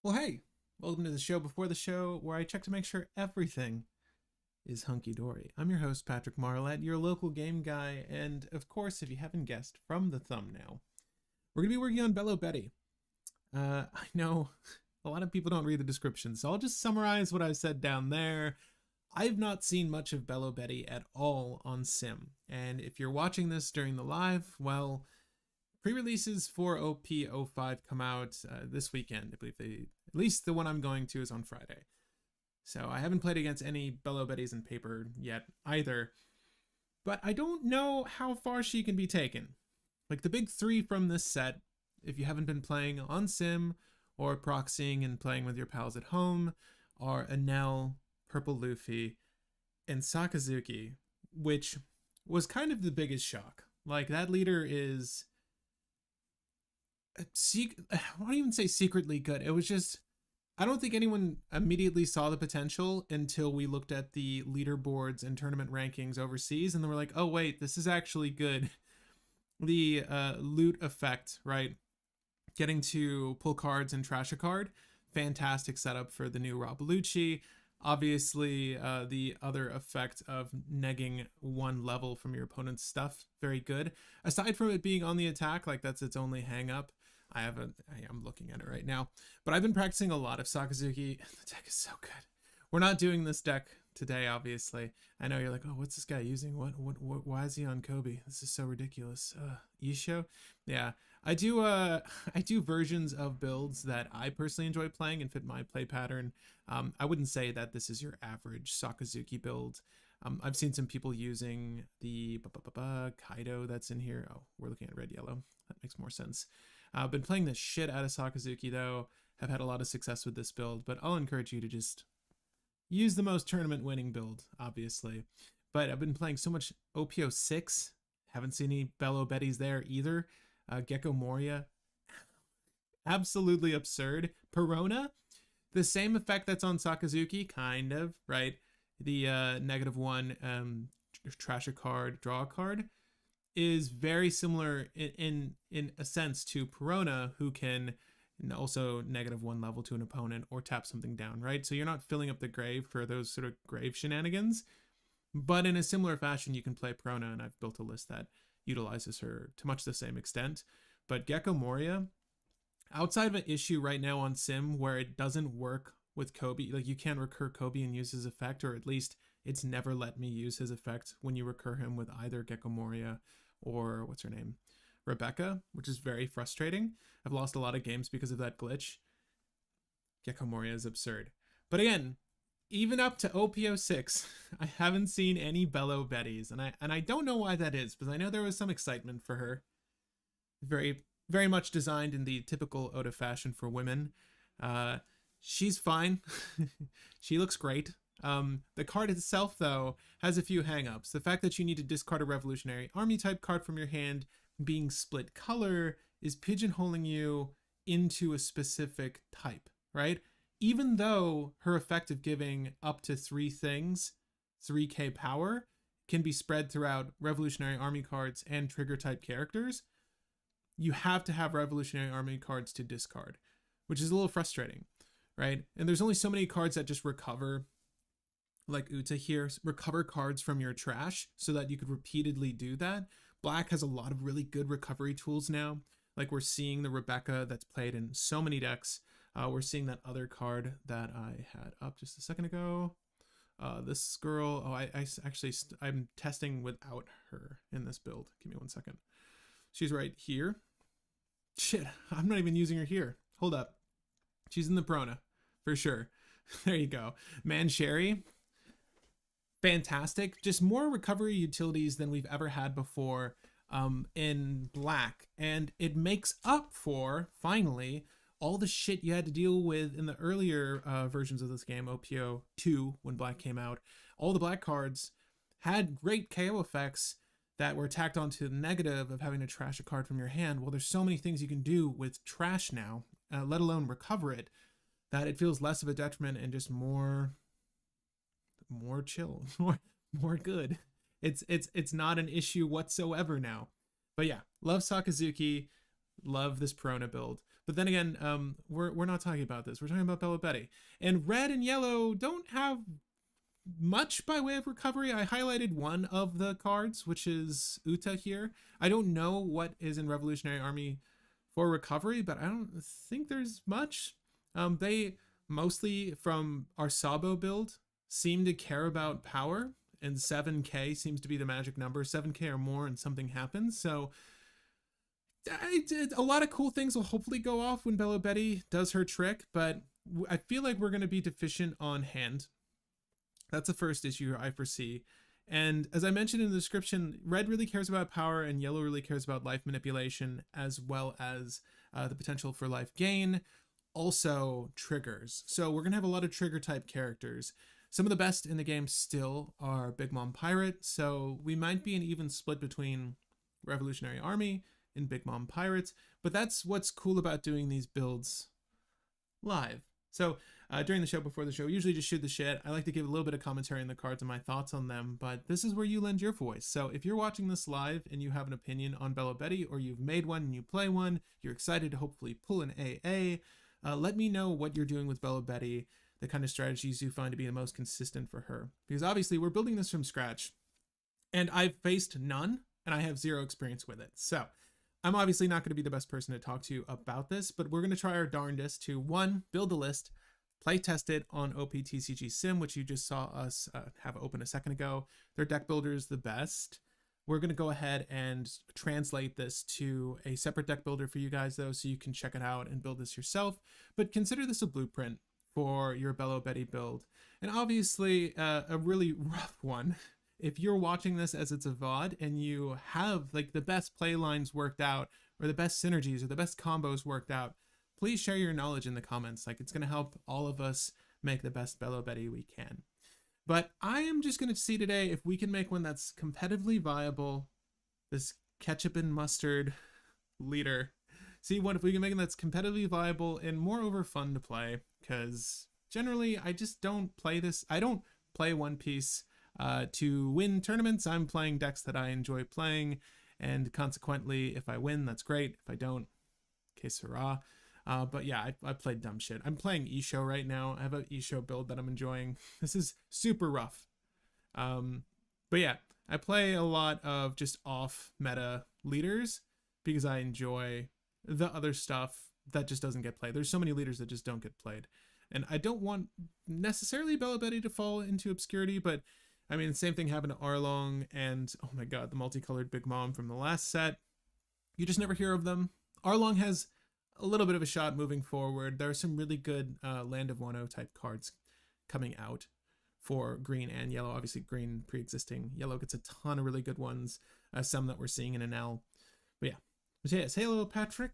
Well, hey, welcome to the show before the show, where I check to make sure everything is hunky dory. I'm your host, Patrick Marlette, your local game guy, and of course, if you haven't guessed from the thumbnail, we're going to be working on Belo Betty. I know a lot of people don't read the description, so I'll just summarize what I said down there. I've not seen much of Belo Betty at all on Sim, and if you're watching this during the live, well, pre-releases for OP05 come out this weekend. I believe at least the one I'm going to is on Friday. So I haven't played against any Belo Betties in paper yet either. But I don't know how far she can be taken. Like the big three from this set, if you haven't been playing on Sim or proxying and playing with your pals at home, are Enel, Purple Luffy, and Sakazuki, which was kind of the biggest shock. Like that leader is I won't even say secretly good. It was just I don't think anyone immediately saw the potential until we looked at the leaderboards and tournament rankings overseas, and then we're like, oh wait, this is actually good. The loot effect, right? Getting to pull cards and trash a card, fantastic setup for the new Rob Bellucci. Obviously, the other effect of negging one level from your opponent's stuff, very good. Aside from it being on the attack, like that's its only hang up. I'm looking at it right now, but I've been practicing a lot of Sakazuki. The deck is so good. We're not doing this deck today, obviously. I know you're like, oh, what's this guy using? What why is he on Kobe? This is so ridiculous. Isho? Yeah. I do I do versions of builds that I personally enjoy playing and fit my play pattern. I wouldn't say that this is your average Sakazuki build. I've seen some people using the Kaido that's in here. Oh, we're looking at red yellow. That makes more sense. I've been playing the shit out of Sakazuki though. Have had a lot of success with this build, but I'll encourage you to just use the most tournament winning build, obviously. But I've been playing so much OPO6. Haven't seen any Belo Betties there either. Gecko Moria, absolutely absurd. Perona, the same effect that's on Sakazuki, kind of, right? The -1 trash a card, draw a card is very similar in a sense to Perona, who can also -1 level to an opponent or tap something down, right? So you're not filling up the grave for those sort of grave shenanigans. But in a similar fashion, you can play Perona, and I've built a list that utilizes her to much the same extent. But Gecko Moria, outside of an issue right now on Sim where it doesn't work with Kobe, like you can't recur Kobe and use his effect, or at least it's never let me use his effect when you recur him with either Gecko Moria or what's her name? Rebecca, which is very frustrating. I've lost a lot of games because of that glitch. Gecko Moria is absurd. But again, even up to OPO6, I haven't seen any Belo Betties, and I don't know why that is, because I know there was some excitement for her. Very much designed in the typical Oda fashion for women. She's fine. She looks great. The card itself, though, has a few hangups. The fact that you need to discard a Revolutionary Army type card from your hand being split color is pigeonholing you into a specific type, right? Even though her effect of giving up to 3 things, 3k power, can be spread throughout Revolutionary Army cards and trigger type characters, you have to have Revolutionary Army cards to discard, which is a little frustrating, right? And there's only so many cards that just recover, like Uta here, recover cards from your trash so that you could repeatedly do that. Black has a lot of really good recovery tools now. Like we're seeing the Rebecca that's played in so many decks. We're seeing that other card that I had up just a second ago. This girl, I'm testing without her in this build. Give me 1 second. She's right here. Shit, I'm not even using her here. Hold up. She's in the Prona, for sure. There you go. Man Sherry, fantastic. Just more recovery utilities than we've ever had before in Black. And it makes up for, finally, all the shit you had to deal with in the earlier versions of this game, OPO 2, when Black came out. All the Black cards had great KO effects that were tacked onto the negative of having to trash a card from your hand. Well, there's so many things you can do with trash now, let alone recover it, that it feels less of a detriment and just more chill, more good. It's not an issue whatsoever now. But yeah, love Sakazuki. Love this Perona build. But then again, we're not talking about this. We're talking about Belo Betty. And red and yellow don't have much by way of recovery. I highlighted one of the cards, which is Uta here. I don't know what is in Revolutionary Army for recovery, but I don't think there's much. They mostly, from our Sabo build, seem to care about power, and 7k seems to be the magic number. 7k or more and something happens. So a lot of cool things will hopefully go off when Belo Betty does her trick, but I feel like we're going to be deficient on hand. That's the first issue I foresee. And as I mentioned in the description, red really cares about power and yellow really cares about life manipulation, as well as the potential for life gain. Also triggers. So we're going to have a lot of trigger type characters. Some of the best in the game still are Big Mom Pirate. So we might be an even split between Revolutionary Army and Big Mom Pirates. But that's what's cool about doing these builds live. So during the show, before the show, usually just shoot the shit. I like to give a little bit of commentary on the cards and my thoughts on them, but this is where you lend your voice. So if you're watching this live and you have an opinion on Belo Betty, or you've made one and you play one, you're excited to hopefully pull an AA, let me know what you're doing with Belo Betty, the kind of strategies you find to be the most consistent for her. Because obviously we're building this from scratch, and I've faced none, and I have zero experience with it. So I'm obviously not going to be the best person to talk to you about this, but we're going to try our darndest to, one, build a list, play test it on OPTCG Sim, which you just saw us have open a second ago. Their deck builder is the best. We're going to go ahead and translate this to a separate deck builder for you guys, though, so you can check it out and build this yourself. But consider this a blueprint for your Belo Betty build. And obviously, a really rough one. If you're watching this as it's a VOD and you have like the best play lines worked out, or the best synergies or the best combos worked out, please share your knowledge in the comments. Like, it's going to help all of us make the best Belo Betty we can. But I am just going to see today if we can make one that's competitively viable. This ketchup and mustard leader. See if we can make one that's competitively viable and moreover fun to play. Because generally, I just don't play this. I don't play One Piece to win tournaments. I'm playing decks that I enjoy playing. And consequently, if I win, that's great. If I don't, que sera. But yeah, I played dumb shit. I'm playing Isho right now. I have an Isho build that I'm enjoying. This is super rough. But yeah, I play a lot of just off meta leaders because I enjoy the other stuff that just doesn't get played. There's so many leaders that just don't get played. And I don't want necessarily Belo Betty to fall into obscurity, but I mean, the same thing happened to Arlong and, oh my god, the multicolored Big Mom from the last set. You just never hear of them. Arlong has a little bit of a shot moving forward. There are some really good Land of Wano type cards coming out for green and yellow. Obviously green pre-existing. Yellow gets a ton of really good ones. Some that we're seeing in NL. But yeah. Mateus, hey, hello Patrick.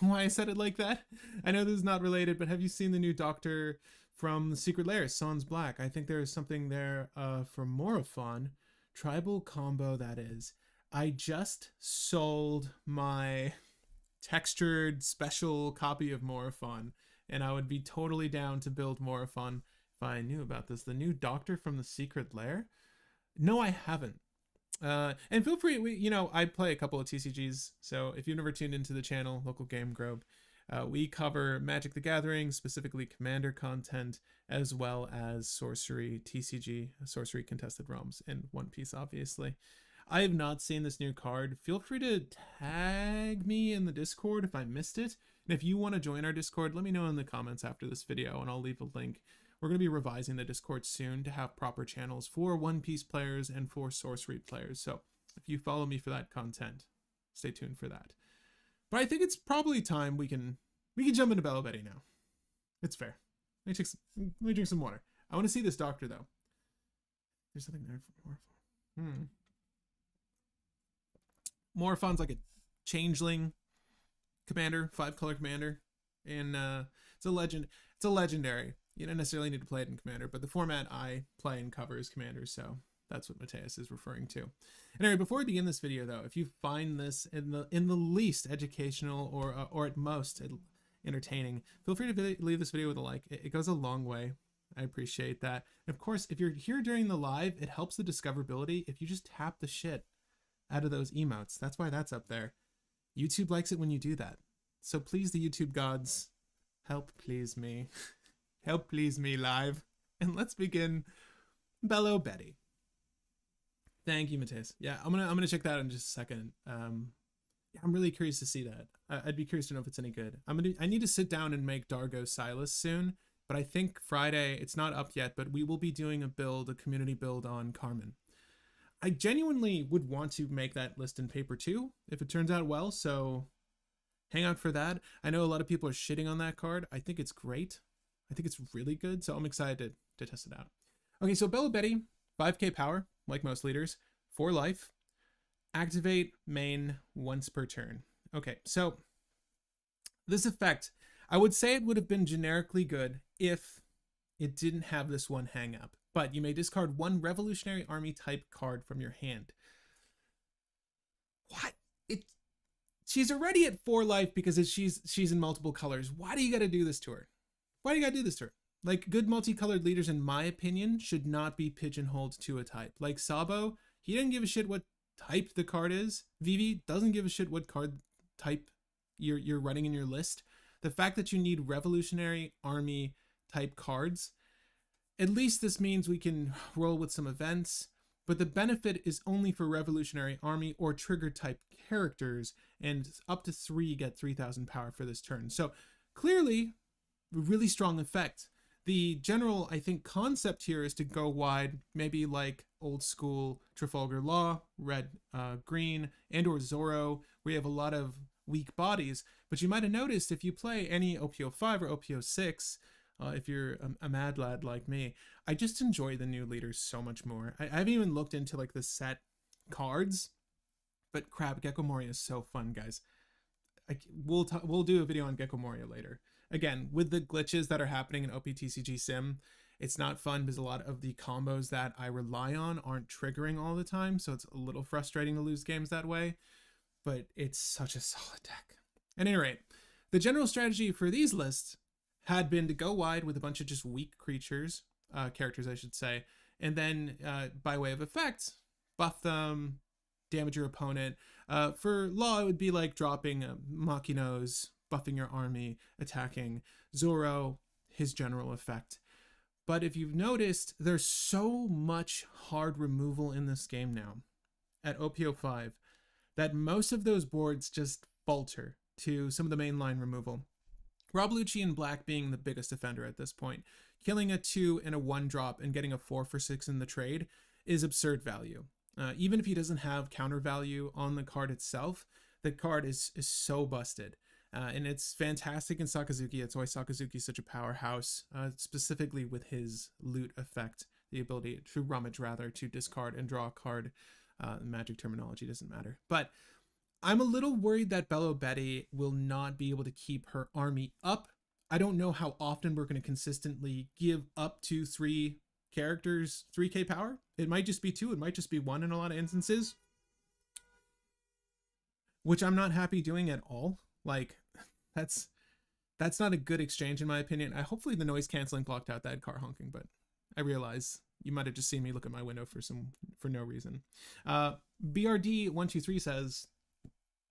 Why I said it like that? I know this is not related, but have you seen the new Doctor from the Secret Lair, Sans Black? I think there is something there for Morophon. Tribal combo, that is. I just sold my textured special copy of Morophon, and I would be totally down to build Morophon if I knew about this. The new Doctor from the Secret Lair? No, I haven't. And feel free, I play a couple of TCGs, so if you've never tuned into the channel, Local Game Grove, we cover Magic the Gathering, specifically Commander content, as well as Sorcery TCG, Sorcery Contested Realms, and One Piece, obviously. I have not seen this new card. Feel free to tag me in the Discord if I missed it. And if you want to join our Discord, let me know in the comments after this video, and I'll leave a link. We're going to be revising the Discord soon to have proper channels for One Piece players and for Sorcery players. So if you follow me for that content, stay tuned for that. But I think it's probably time we can jump into Belo Betty now. It's fair. Let me drink some water. I want to see this Doctor though. There's something there for Morophon. Morophon's like a changeling commander, 5-color commander, and it's a legend. It's a legendary. You don't necessarily need to play it in Commander, but the format I play and cover is Commander, so that's what Mateus is referring to. Anyway, before we begin this video, though, if you find this in the least educational or at most entertaining, feel free to leave this video with a like. It goes a long way. I appreciate that. And of course, if you're here during the live, it helps the discoverability if you just tap the shit out of those emotes. That's why that's up there. YouTube likes it when you do that. So please, the YouTube gods, help please me. Help please me live. And let's begin Belo Betty. Thank you, Mateus. Yeah, I'm gonna check that out in just a second. I'm really curious to see that. I'd be curious to know if it's any good. I need to sit down and make Dargo Silas soon, but I think Friday, it's not up yet, but we will be doing a community build on Carmen. I genuinely would want to make that list in paper too, if it turns out well, so hang out for that. I know a lot of people are shitting on that card. I think it's great. I think it's really good, so I'm excited to test it out. Okay, so Belo Betty, 5k power, like most leaders, 4 life. Activate main once per turn. Okay, so this effect, I would say it would have been generically good if it didn't have this one hang up. But you may discard 1 Revolutionary Army type card from your hand. What? She's already at 4 life because she's in multiple colors. Why do you got to do this to her? Why do you got to do this to her? Like, good multicolored leaders, in my opinion, should not be pigeonholed to a type. Like Sabo, he didn't give a shit what type the card is. Vivi doesn't give a shit what card type you're running in your list. The fact that you need Revolutionary Army type cards, at least this means we can roll with some events, but the benefit is only for Revolutionary Army or trigger type characters, and up to 3 get 3,000 power for this turn. So clearly, really strong effect. The general, I think, concept here is to go wide, maybe like old school Trafalgar Law, red, green, and or Zorro, where you have a lot of weak bodies. But you might have noticed if you play any OPO5 or OPO6, if you're a mad lad like me, I just enjoy the new leaders so much more. I haven't even looked into like the set cards, but crap, Gecko Moria is so fun, guys. We'll do a video on Gecko Moria later. Again, with the glitches that are happening in OPTCG Sim, it's not fun because a lot of the combos that I rely on aren't triggering all the time, so it's a little frustrating to lose games that way, but it's such a solid deck. At any rate, the general strategy for these lists had been to go wide with a bunch of just weak characters, I should say, and then by way of effect, buff them, damage your opponent. For Law, it would be like dropping Machinos, buffing your army, attacking. Zorro, his general effect. But if you've noticed, there's so much hard removal in this game now at OPO5 that most of those boards just falter to some of the mainline removal. Rob Lucci in black being the biggest offender at this point. Killing a 2 and a 1 drop and getting a 4 for 6 in the trade is absurd value. Even if he doesn't have counter value on the card itself, the card is so busted. And it's fantastic in Sakazuki. That's why Sakazuki is such a powerhouse, specifically with his loot effect, the ability to rummage, rather, to discard and draw a card. Magic terminology doesn't matter. But I'm a little worried that Belo Betty will not be able to keep her army up. I don't know how often we're going to consistently give up to 3 characters 3k power. It might just be 2, it might just be 1 in a lot of instances, which I'm not happy doing at all. Like, that's not a good exchange in my opinion. Hopefully the noise canceling blocked out that car honking, but I realize you might have just seen me look at my window for no reason. BRD123 says,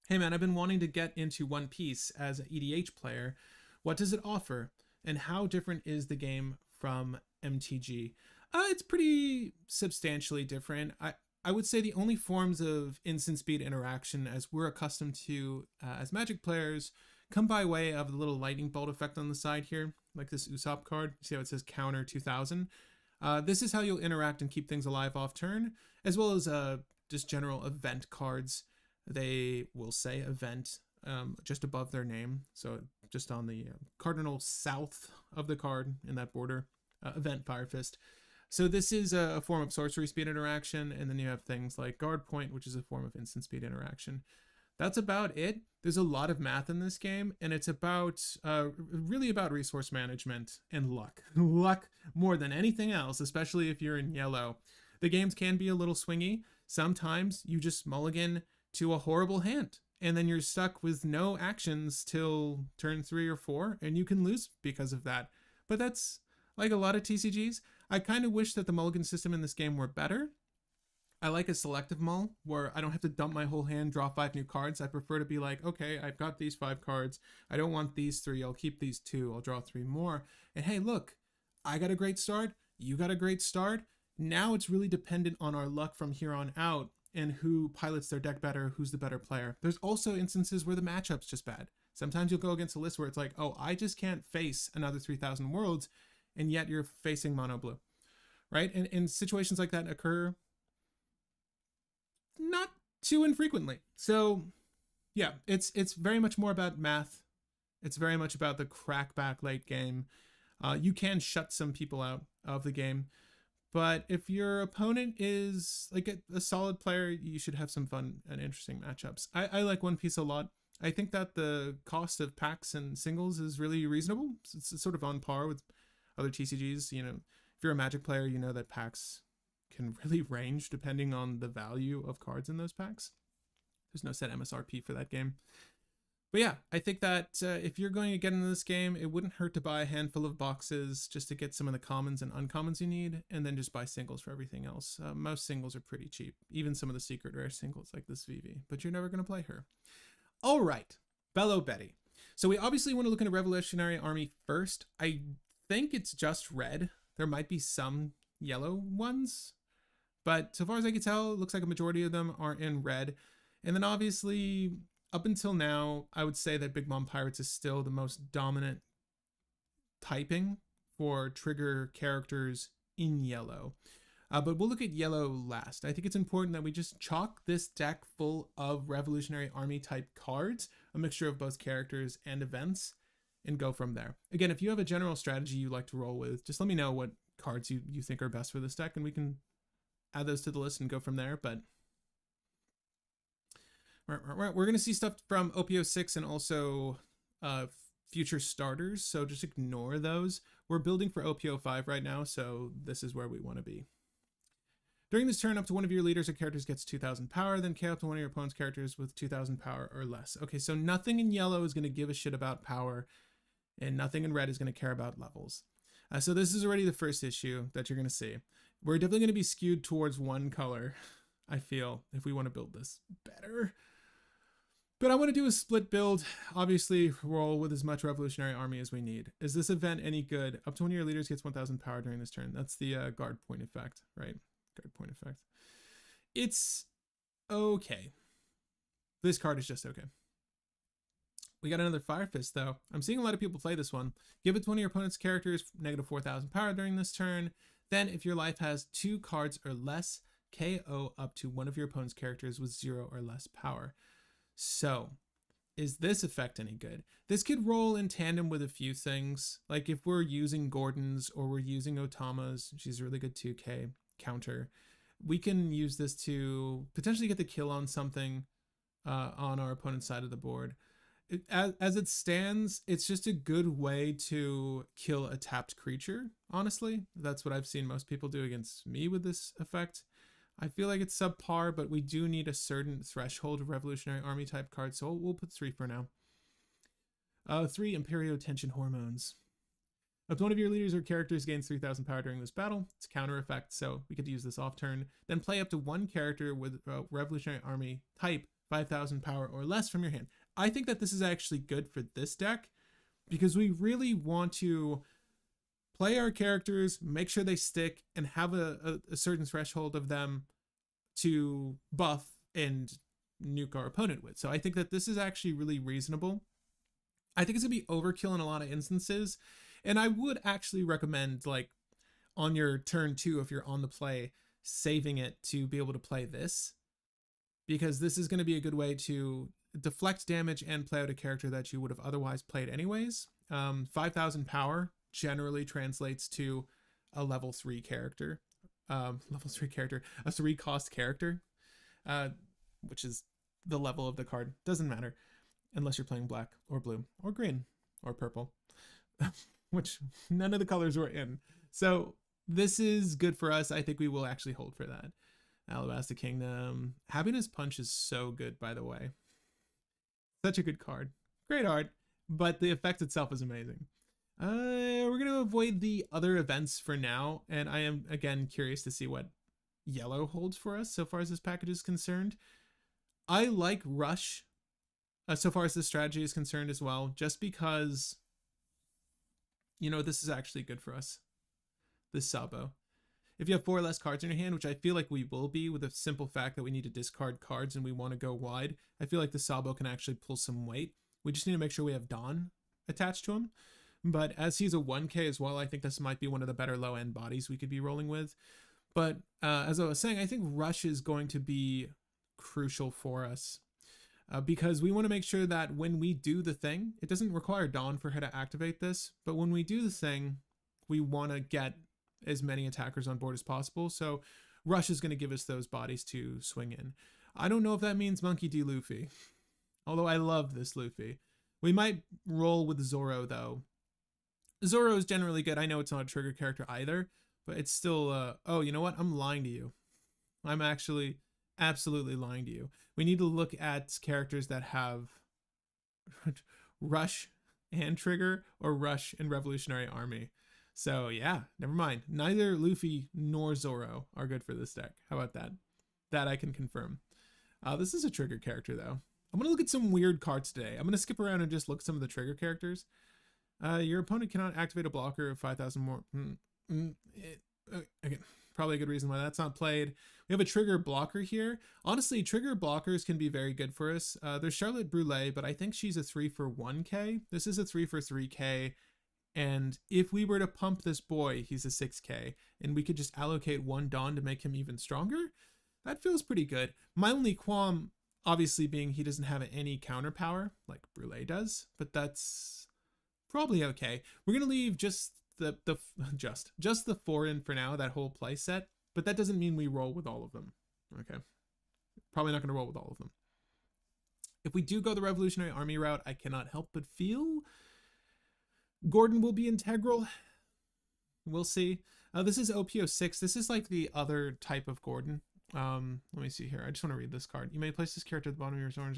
"Hey man, I've been wanting to get into One Piece as an EDH player. What does it offer? And how different is the game from MTG?" It's pretty substantially different. I would say the only forms of instant speed interaction as we're accustomed to as Magic players come by way of the little lightning bolt effect on the side here, like this Usopp card. See how it says counter 2000? This is how you'll interact and keep things alive off turn, as well as just general event cards. They will say event just above their name, so just on the cardinal south of the card in that border, event Fire Fist. So this is a form of sorcery speed interaction, and then you have things like guard point, which is a form of instant speed interaction. That's about it. There's a lot of math in this game, and it's about really about resource management and luck. Luck more than anything else, especially if you're in yellow. The games can be a little swingy. Sometimes you just mulligan to a horrible hand, and then you're stuck with no actions till turn 3 or 4, and you can lose because of that. But that's like a lot of TCGs. I kind of wish that the mulligan system in this game were better. I like a selective mull where I don't have to dump my whole hand, draw 5 new cards. I prefer to be like, okay, I've got these 5 cards. I don't want these 3. I'll keep these 2. I'll draw 3 more. And hey, look, I got a great start. You got a great start. Now it's really dependent on our luck from here on out and who pilots their deck better, who's the better player. There's also instances where the matchup's just bad. Sometimes you'll go against a list where it's like, oh, I just can't face another 3,000 worlds, and yet you're facing mono blue, right? And situations like that occur not too infrequently. So yeah, it's very much more about math. It's very much about the crackback late game. You can shut some people out of the game, but if your opponent is like a solid player, you should have some fun and interesting matchups. I like One Piece a lot. I think that the cost of packs and singles is really reasonable. It's sort of on par with other TCGs. You know, if you're a Magic player, you know that packs can really range depending on the value of cards in those packs. There's no set MSRP for that game. But yeah, I think that if you're going to get into this game, it wouldn't hurt to buy a handful of boxes just to get some of the commons and uncommons you need, and then just buy singles for everything else. Most singles are pretty cheap, even some of the secret rare singles like this VV, but you're never going to play her. All right, Belo Betty. So we obviously want to look into Revolutionary Army first. I think it's just red. There might be some yellow ones, but so far as I can tell, it looks like a majority of them are in red. And then obviously, up until now, I would say that Big Mom Pirates is still the most dominant typing for trigger characters in yellow. But we'll look at yellow last. I think it's important that we just chalk this deck full of Revolutionary Army type cards, a mixture of both characters and events, and go from there. Again, if you have a general strategy you like to roll with, just let me know what cards you think are best for this deck, and we can add those to the list and go from there. But we're going to see stuff from OP06 and also future starters, so just ignore those. We're building for OP05 right now, so this is where we want to be. During this turn, up to one of your leaders or characters gets 2,000 power, then KO up to one of your opponent's characters with 2,000 power or less. Okay, so nothing in yellow is going to give a shit about power, and nothing in red is going to care about levels. So this is already the first issue that you're going to see. We're definitely going to be skewed towards one color, I feel, if we want to build this better. But I want to do a split build, obviously roll with as much Revolutionary Army as we need. Is this event any good? Up to one of your leaders gets 1,000 power during this turn. That's the guard point effect, right? Guard point effect. It's okay. This card is just okay. We got another Fire Fist though. I'm seeing a lot of people play this one. Give it to one of your opponent's characters, negative 4,000 power during this turn. Then if your life has 2 cards or less, KO up to one of your opponent's characters with 0 or less power. So, is this effect any good? This could roll in tandem with a few things. Like if we're using Gordon's or we're using Otama's, she's a really good 2k counter. We can use this to potentially get the kill on something on our opponent's side of the board. As it stands, it's just a good way to kill a tapped creature, honestly. That's what I've seen most people do against me with this effect. I feel like it's subpar, but we do need a certain threshold of Revolutionary Army type cards, so we'll put 3 for now. 3 Imperio Tension Hormones. Up to one of your leaders or characters gains 3,000 power during this battle. It's a counter effect, so we could use this off turn. Then play up to one character with Revolutionary Army type 5,000 power or less from your hand. I think that this is actually good for this deck because we really want to play our characters, make sure they stick, and have a certain threshold of them to buff and nuke our opponent with. So I think that this is actually really reasonable. I think it's going to be overkill in a lot of instances. And I would actually recommend, like, on your turn 2, if you're on the play, saving it to be able to play this. Because this is going to be a good way to deflect damage and play out a character that you would have otherwise played anyways. 5,000 power generally translates to a level 3 character. A 3 cost character, which is the level of the card. Doesn't matter unless you're playing black or blue or green or purple, which none of the colors were in. So this is good for us. I think we will actually hold for that. Alabasta Kingdom. Happiness Punch is so good, by the way. Such a good card. Great art, but the effect itself is amazing. We're going to avoid the other events for now, and I am, again, curious to see what yellow holds for us so far as this package is concerned. I like Rush so far as this strategy is concerned as well, just because, you know, this is actually good for us, this Sabo. If you have 4 less cards in your hand, which I feel like we will be with the simple fact that we need to discard cards and we want to go wide, I feel like the Sabo can actually pull some weight. We just need to make sure we have Dawn attached to him. But as he's a 1K as well, I think this might be one of the better low-end bodies we could be rolling with. But as I was saying, I think Rush is going to be crucial for us. Because we want to make sure that when we do the thing, it doesn't require Dawn for her to activate this, but when we do the thing, we want to get as many attackers on board as possible. So Rush is going to give us those bodies to swing in. I don't know if that means Monkey D. Luffy, although I love this Luffy. We might roll with Zoro though. Zoro is generally good. I know it's not a trigger character either, but it's still, oh, you know what? I'm lying to you. I'm actually absolutely lying to you. We need to look at characters that have Rush and Trigger or Rush and Revolutionary Army. So yeah, never mind. Neither Luffy nor Zoro are good for this deck. How about that? That I can confirm. This is a Trigger character though. I'm going to look at some weird cards today. I'm going to skip around and just look at some of the Trigger characters. Your opponent cannot activate a blocker of 5,000 more. Okay. Probably a good reason why that's not played. We have a Trigger blocker here. Honestly, Trigger blockers can be very good for us. There's Charlotte Brûlée, but I think she's a 3 for 1K. This is a 3 for 3K. And if we were to pump this boy, he's a 6K. And we could just allocate 1 Dawn to make him even stronger. That feels pretty good. My only qualm, obviously, being he doesn't have any counter power like Brûlée does. But that's probably okay. We're going to leave just the 4 in for now, that whole play set, but that doesn't mean we roll with all of them. Okay, probably not going to roll with all of them. If we do go the Revolutionary Army route, I cannot help but feel Gordon will be integral. We'll see. This is OPO6. This is like the other type of Gordon. Let me see here. I just want to read this card. You may place this character at the bottom of your sword.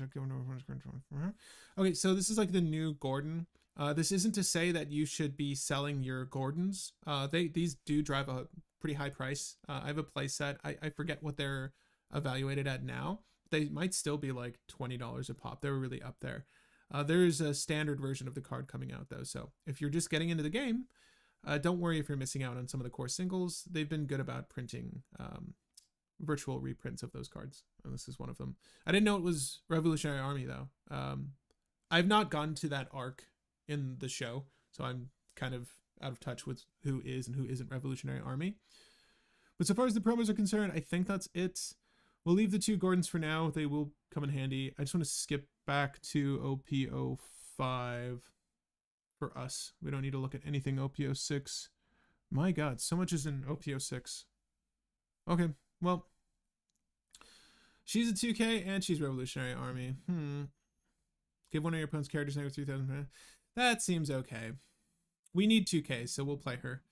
Okay, so this is like the new Gordon. This isn't to say that you should be selling your Gordons. These do drive a pretty high price. I have a play set. I forget what they're evaluated at now. They might still be like $20 a pop. They were really up there. There's a standard version of the card coming out though. So if you're just getting into the game, don't worry if you're missing out on some of the core singles. They've been good about printing virtual reprints of those cards. And this is one of them. I didn't know it was Revolutionary Army though. I've not gone to that arc in the show, so I'm kind of out of touch with who is and who isn't Revolutionary Army. But so far as the promos are concerned, I think that's it. We'll leave the 2 Gordons for now. They will come in handy. I just want to skip back to OPO5 for us. We don't need to look at anything OPO6. My God, so much is in OPO6. Okay, well, she's a 2K and she's Revolutionary Army. Give one of your opponent's characters negative 3,000. That seems okay. We need 2K, so we'll play her.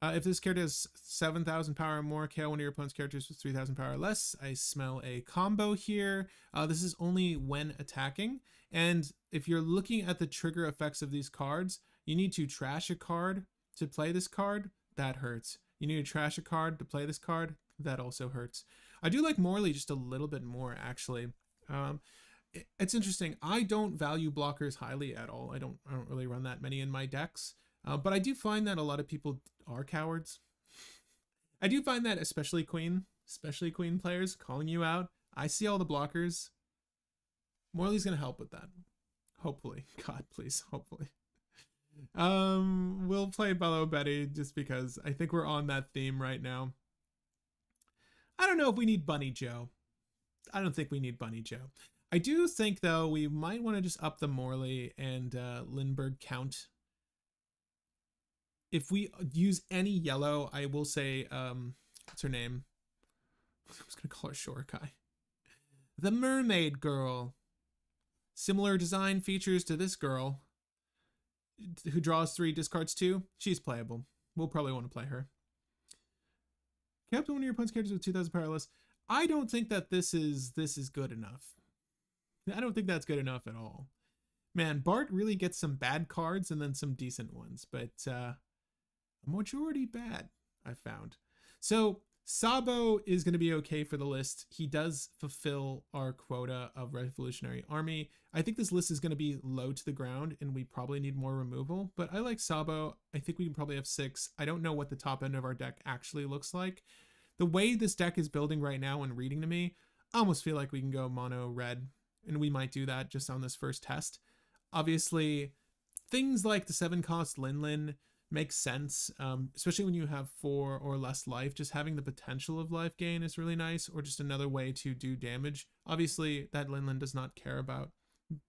If this character has 7,000 power or more, KO one of your opponent's characters with 3,000 power or less. I smell a combo here. This is only when attacking. And if you're looking at the trigger effects of these cards, you need to trash a card to play this card. That hurts. You need to trash a card to play this card. That also hurts. I do like Morley just a little bit more, actually. It's interesting. I don't value blockers highly at all. I don't really run that many in my decks. But I do find that a lot of people are cowards. I do find that especially Queen players calling you out. I see all the blockers. Morley's going to help with that. Hopefully. God, please. Hopefully. We'll play Belo Betty just because I think we're on that theme right now. I don't know if we need Bunny Joe. I don't think we need Bunny Joe. I do think, though, we might want to just up the Morley and Lindbergh count. If we use any yellow, I will say, what's her name? I was going to call her Shorekai. The Mermaid Girl. Similar design features to this girl, who draws 3, discards 2. She's playable. We'll probably want to play her. Captain one of your opponent's characters with 2,000 power or less. I don't think that this is good enough. I don't think that's good enough at all. Man, Bart really gets some bad cards and then some decent ones, but a majority bad, I found. So Sabo is going to be okay for the list. He does fulfill our quota of Revolutionary Army. I think this list is going to be low to the ground and we probably need more removal, but I like Sabo. I think we can probably have 6. I don't know what the top end of our deck actually looks like. The way this deck is building right now and reading to me, I almost feel like we can go mono red, and we might do that just on this first test. Obviously, things like the 7-cost Lin makes sense, especially when you have 4 or less life. Just having the potential of life gain is really nice, or just another way to do damage. Obviously, that Lin does not care about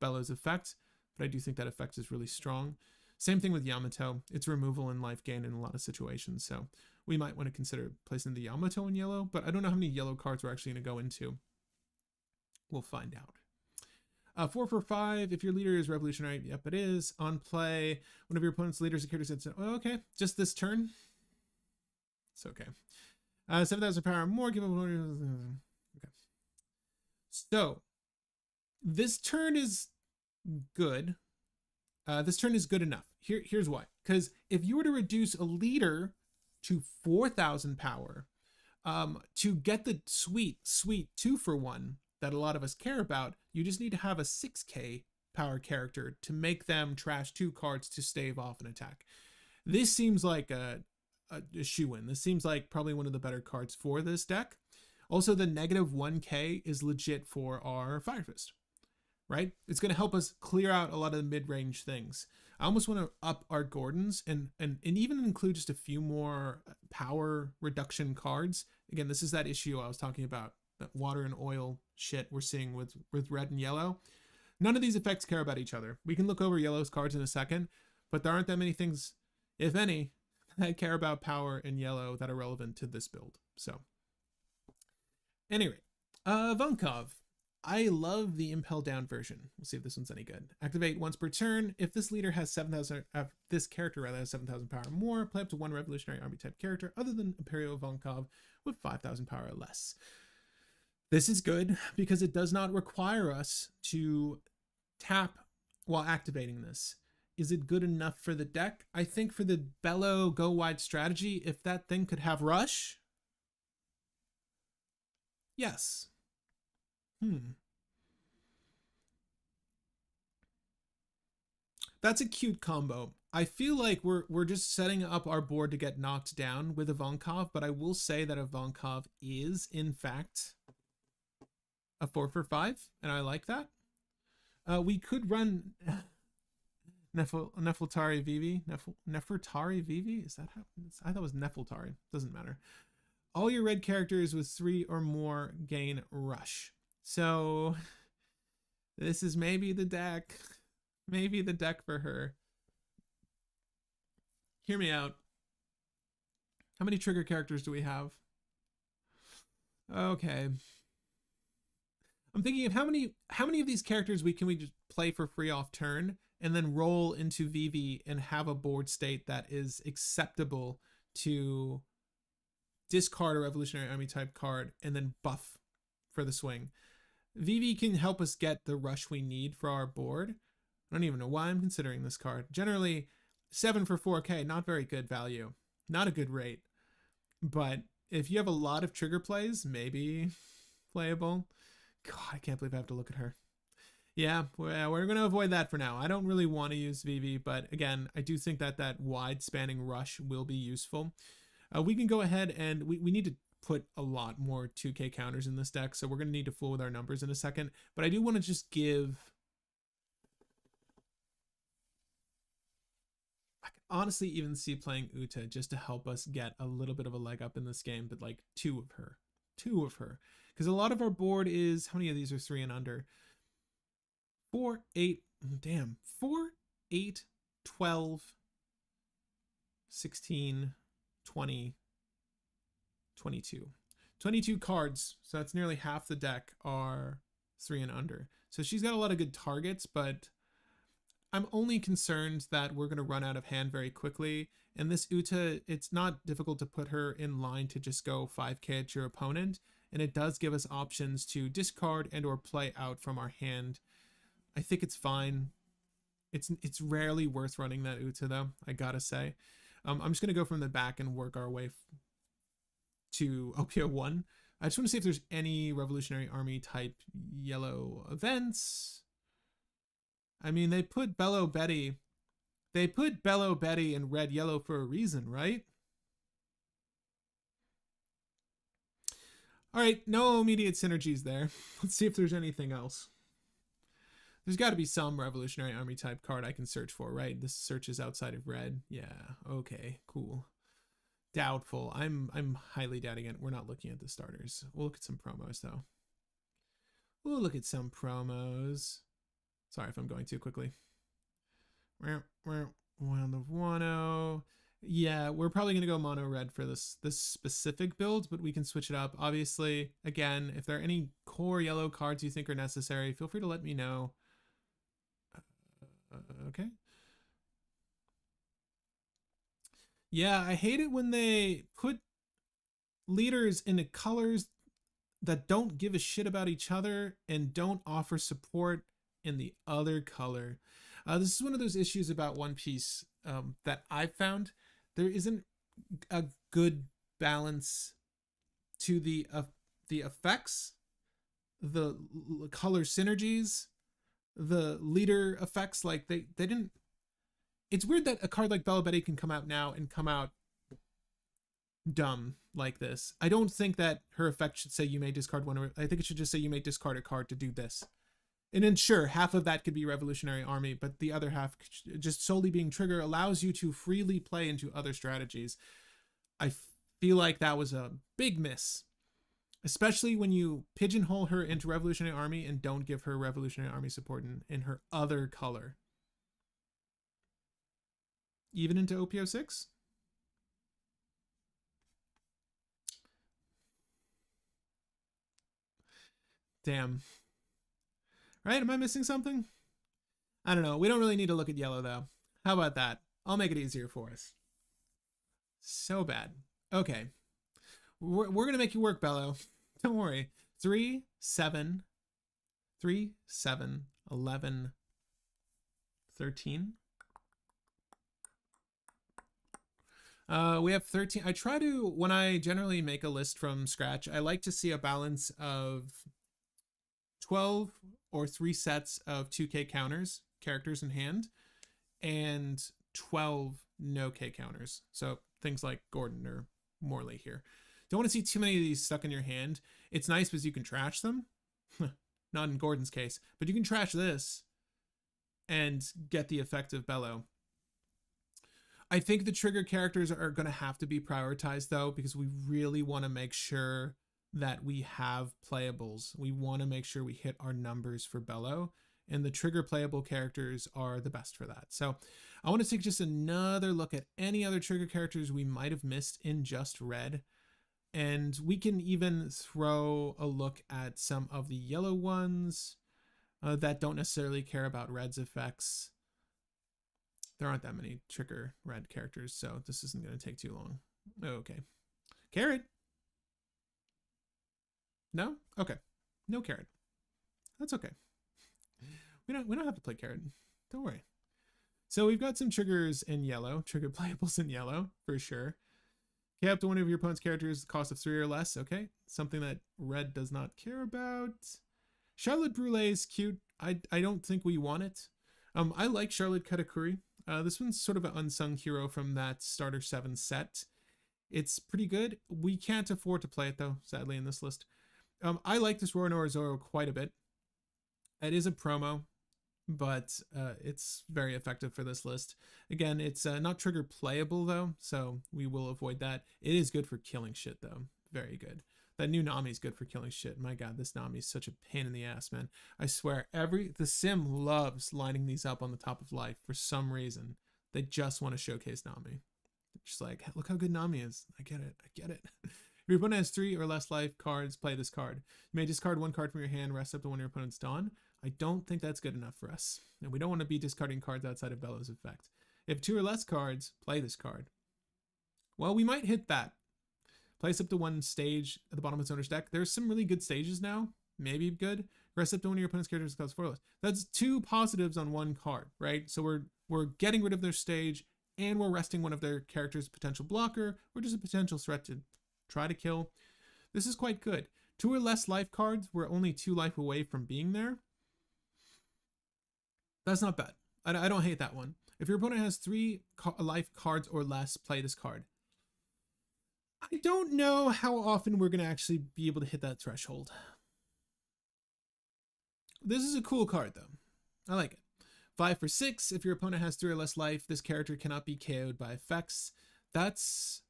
Belo's effect, but I do think that effect is really strong. Same thing with Yamato. It's removal and life gain in a lot of situations, so we might want to consider placing the Yamato in yellow, but I don't know how many yellow cards we're actually going to go into. We'll find out. 4 for 5. If your leader is revolutionary, yep, it is. On play, one of your opponent's leaders, a character says, oh, okay, just this turn. It's okay. 7,000 power or more. Give up. Okay. So this turn is good. This turn is good enough. Here's why. Because if you were to reduce a leader to 4,000 power, to get the sweet 2 for 1 that a lot of us care about, you just need to have a 6k power character to make them trash 2 cards to stave off an attack. This seems like a shoe-in. This seems like probably one of the better cards for this deck. Also, the -1k is legit for our Fire Fist, right? It's going to help us clear out a lot of the mid-range things. I almost want to up our Gordons and even include just a few more power reduction cards. Again, this is that issue I was talking about, that water and oil shit we're seeing with red and yellow. None of these effects care about each other. We can look over yellow's cards in a second, but there aren't that many things, if any, that care about power and yellow that are relevant to this build. So anyway, Vonkov. I love the Impel Down version. We'll see if this one's any good. Activate once per turn. If this leader has 7,000, this character rather has 7,000 power or more, play up to 1 Revolutionary Army type character other than Imperial Vonkov with 5,000 power or less. This is good because it does not require us to tap while activating this. Is it good enough for the deck? I think for the Belo go wide strategy, if that thing could have rush, yes. That's a cute combo. I feel like we're just setting up our board to get knocked down with Ivankov, but I will say that Ivankov is, in fact, a 4 for 5, and I like that. We could run Nefeltari Vivi. Nefertari Vivi? Is that how? I thought it was Nefeltari. Doesn't matter. All your red characters with 3 or more gain rush. So this is maybe the deck. Maybe the deck for her. Hear me out. How many trigger characters do we have? Okay. I'm thinking of how many of these characters can we just play for free off turn and then roll into VV and have a board state that is acceptable to discard a Revolutionary Army type card and then buff for the swing. VV can help us get the rush we need for our board. I don't even know why I'm considering this card. Generally, 7 for 4k, not very good value. Not a good rate. But if you have a lot of trigger plays, maybe playable. God, I can't believe I have to look at her. Yeah, we're going to avoid that for now. I don't really want to use VV, but again, I do think that that wide spanning rush will be useful. We can go ahead and we need to put a lot more 2k counters in this deck, so we're going to need to fool with our numbers in a second. But I do want to just give... I can honestly even see playing Uta just to help us get a little bit of a leg up in this game, but like 2 of her. 2 of her. Because a lot of our board is... How many of these are 3 and under? 4, 8... Damn. 4, 8, 12, 16, 20... 22. 22 cards, so that's nearly half the deck are 3 and under. So she's got a lot of good targets, but I'm only concerned that we're going to run out of hand very quickly. And this Uta, it's not difficult to put her in line to just go 5k at your opponent, and it does give us options to discard and or play out from our hand. I think it's fine. It's rarely worth running that Uta though, I gotta say. I'm just going to go from the back and work our way to OPO1. I just want to see if there's any Revolutionary Army type yellow events. I mean, they put Belo Betty. They put Belo Betty in red yellow for a reason, right? All right, no immediate synergies there. Let's see if there's anything else. There's got to be some Revolutionary Army type card I can search for, right? This search is outside of red. Yeah, okay, cool. Doubtful. I'm highly doubting it. We're not looking at the starters. We'll look at some promos, though. We'll look at some promos. Sorry if I'm going too quickly. One of one-oh. Yeah, we're probably going to go mono red for this specific build, but we can switch it up. Obviously, again, if there are any core yellow cards you think are necessary, feel free to let me know. Okay. Yeah, I hate it when they put leaders into colors that don't give a shit about each other and don't offer support in the other color. This is one of those issues about One Piece that I've found. There isn't a good balance to the effects, the color synergies, the leader effects. Like they didn't. It's weird that a card like Belo Betty can come out now and come out dumb like this. I don't think that her effect should say you may discard one. I think it should just say you may discard a card to do this. And then sure, half of that could be Revolutionary Army, but the other half, just solely being trigger, allows you to freely play into other strategies. I feel like that was a big miss, especially when you pigeonhole her into Revolutionary Army and don't give her Revolutionary Army support in her other color. Even into OPO6? Damn. Right? Am I missing something? I don't know. We don't really need to look at yellow, though. How about that? I'll make it easier for us. So bad. Okay. We're going to make you work, Belo. Don't worry. 3, 7, 3, 7, 11, 13. We have 13. I try to, when I generally make a list from scratch, I like to see a balance of 12 or 3 sets of 2K counters, characters in hand, and 12 no K counters. So things like Gordon or Morley here. Don't want to see too many of these stuck in your hand. It's nice because you can trash them. Not in Gordon's case, but you can trash this and get the effect of Belo. I think the trigger characters are going to have to be prioritized, though, because we really want to make sure that we have playables. We want to make sure we hit our numbers for Belo, and the trigger playable characters are the best for that. So I want to take just another look at any other trigger characters we might have missed in just red. And we can even throw a look at some of the yellow ones that don't necessarily care about red's effects. There aren't that many trigger red characters, so this isn't going to take too long. Okay. Carrot. No? Okay. No carrot. That's okay. We don't have to play carrot. Don't worry. So we've got some triggers in yellow, trigger playables in yellow for sure. Okay, up to one of your opponent's characters, the cost of 3 or less. Okay. Something that red does not care about. Charlotte Brûlée is cute. I don't think we want it. I like Charlotte Katakuri. This one's sort of an unsung hero from that Starter 7 set. It's pretty good. We can't afford to play it, though, sadly, in this list. I like this Roronoa Zoro quite a bit. It is a promo, but it's very effective for this list. Again, it's not trigger playable, though, so we will avoid that. It is good for killing shit, though. Very good. That new Nami's good for killing shit. My god, this Nami's such a pain in the ass, man. I swear, the sim loves lining these up on the top of life for some reason. They just want to showcase Nami. They're just like, look how good Nami is. I get it. I get it. If your opponent has 3 or less life cards, play this card. You may discard 1 card from your hand, rest up to one of your opponent's dawn. I don't think that's good enough for us. And we don't want to be discarding cards outside of Belo's effect. If 2 or less cards, play this card. Well, we might hit that. Place up to 1 stage at the bottom of its owner's deck. There's some really good stages now. Maybe good. Rest up to one of your opponent's characters costs 4 less. That's 2 positives on 1 card, right? So we're getting rid of their stage, and we're resting one of their characters' potential blocker, or just a potential threat to try to kill. This is quite good. 2 or less life cards, we're only 2 life away from being there. That's not bad. I don't hate that one. If your opponent has 3 life cards or less, play this card. I don't know how often we're going to actually be able to hit that threshold. This is a cool card, though. I like it. 5 for 6. If your opponent has 3 or less life, this character cannot be KO'd by effects. That's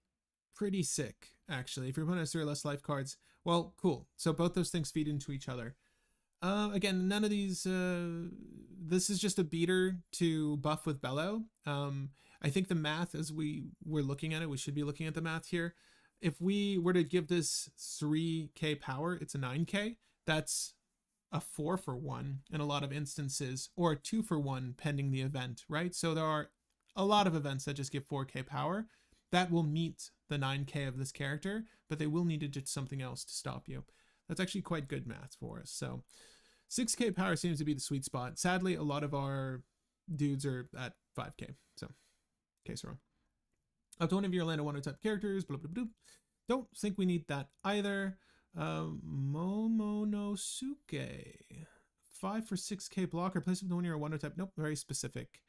pretty sick, actually. If your opponent has 3 or less life cards, well, cool. So both those things feed into each other. Again, none of these, this is just a beater to buff with Bello. I think the math, as we were looking at it, we should be looking at the math here. If we were to give this 3k power, it's a 9k. That's a 4 for 1 in a lot of instances, or a 2 for 1 pending the event, right? So there are a lot of events that just give 4k power. That will meet the 9k of this character, but they will need to do something else to stop you. That's actually quite good math for us. So 6k power seems to be the sweet spot. Sadly, a lot of our dudes are at 5k. So, case wrong. Up to one of your Orlando Wonder type characters. Blah, blah, blah. Don't think we need that either. Momonosuke. 5 for 6k blocker. Place with one of your Wonder type. Nope, very specific.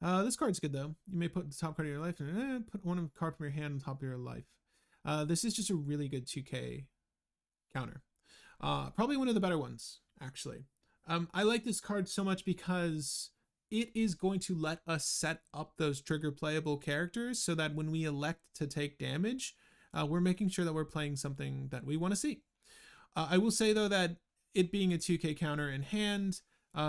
This card's good though. You may put the top card of your life and put one card from your hand on top of your life. This is just a really good 2k counter. Probably one of the better ones, actually. I like this card so much because it is going to let us set up those trigger playable characters so that when we elect to take damage, we're making sure that we're playing something that we want to see. I will say though that it being a 2k counter in hand,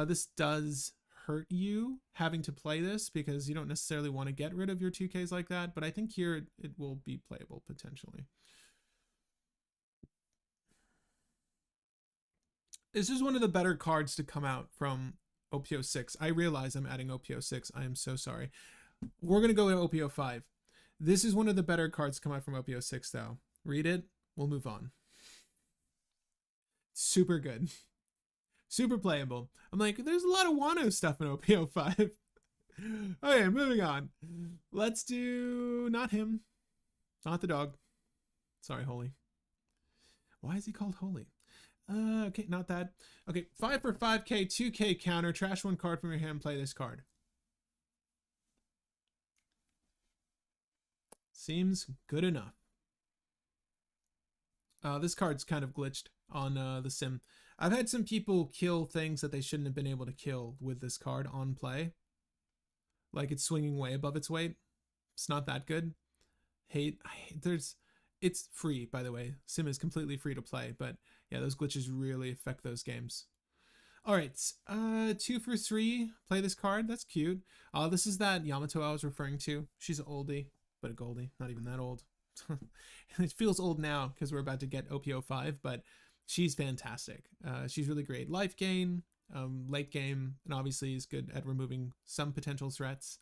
this does hurt you having to play this because you don't necessarily want to get rid of your 2ks like that, but I think here it will be playable potentially. This is one of the better cards to come out from OPO6. I realize I'm adding OPO6. I am so sorry. We're going to go to OPO5. This is one of the better cards to come out from OPO6 though. Read it. We'll move on. Super good. Super playable. I'm like, there's a lot of Wano stuff in OPO5. Okay, moving on. Let's do not him. Not the dog. Sorry, Holy. Why is he called Holy? Okay, not that. Okay, 5 for 5k, 2k counter. Trash 1 card from your hand. Play this card. Seems good enough. This card's kind of glitched on the sim. I've had some people kill things that they shouldn't have been able to kill with this card on play. Like it's swinging way above its weight. It's not that good. It's free, by the way. Sim is completely free to play, but yeah, those glitches really affect those games. All right, 2 for 3. Play this card. That's cute. This is that Yamato I was referring to. She's an oldie, but a goldie. Not even that old. It feels old now because we're about to get OPO5, but she's fantastic. She's really great. Life gain, late game, and obviously is good at removing some potential threats.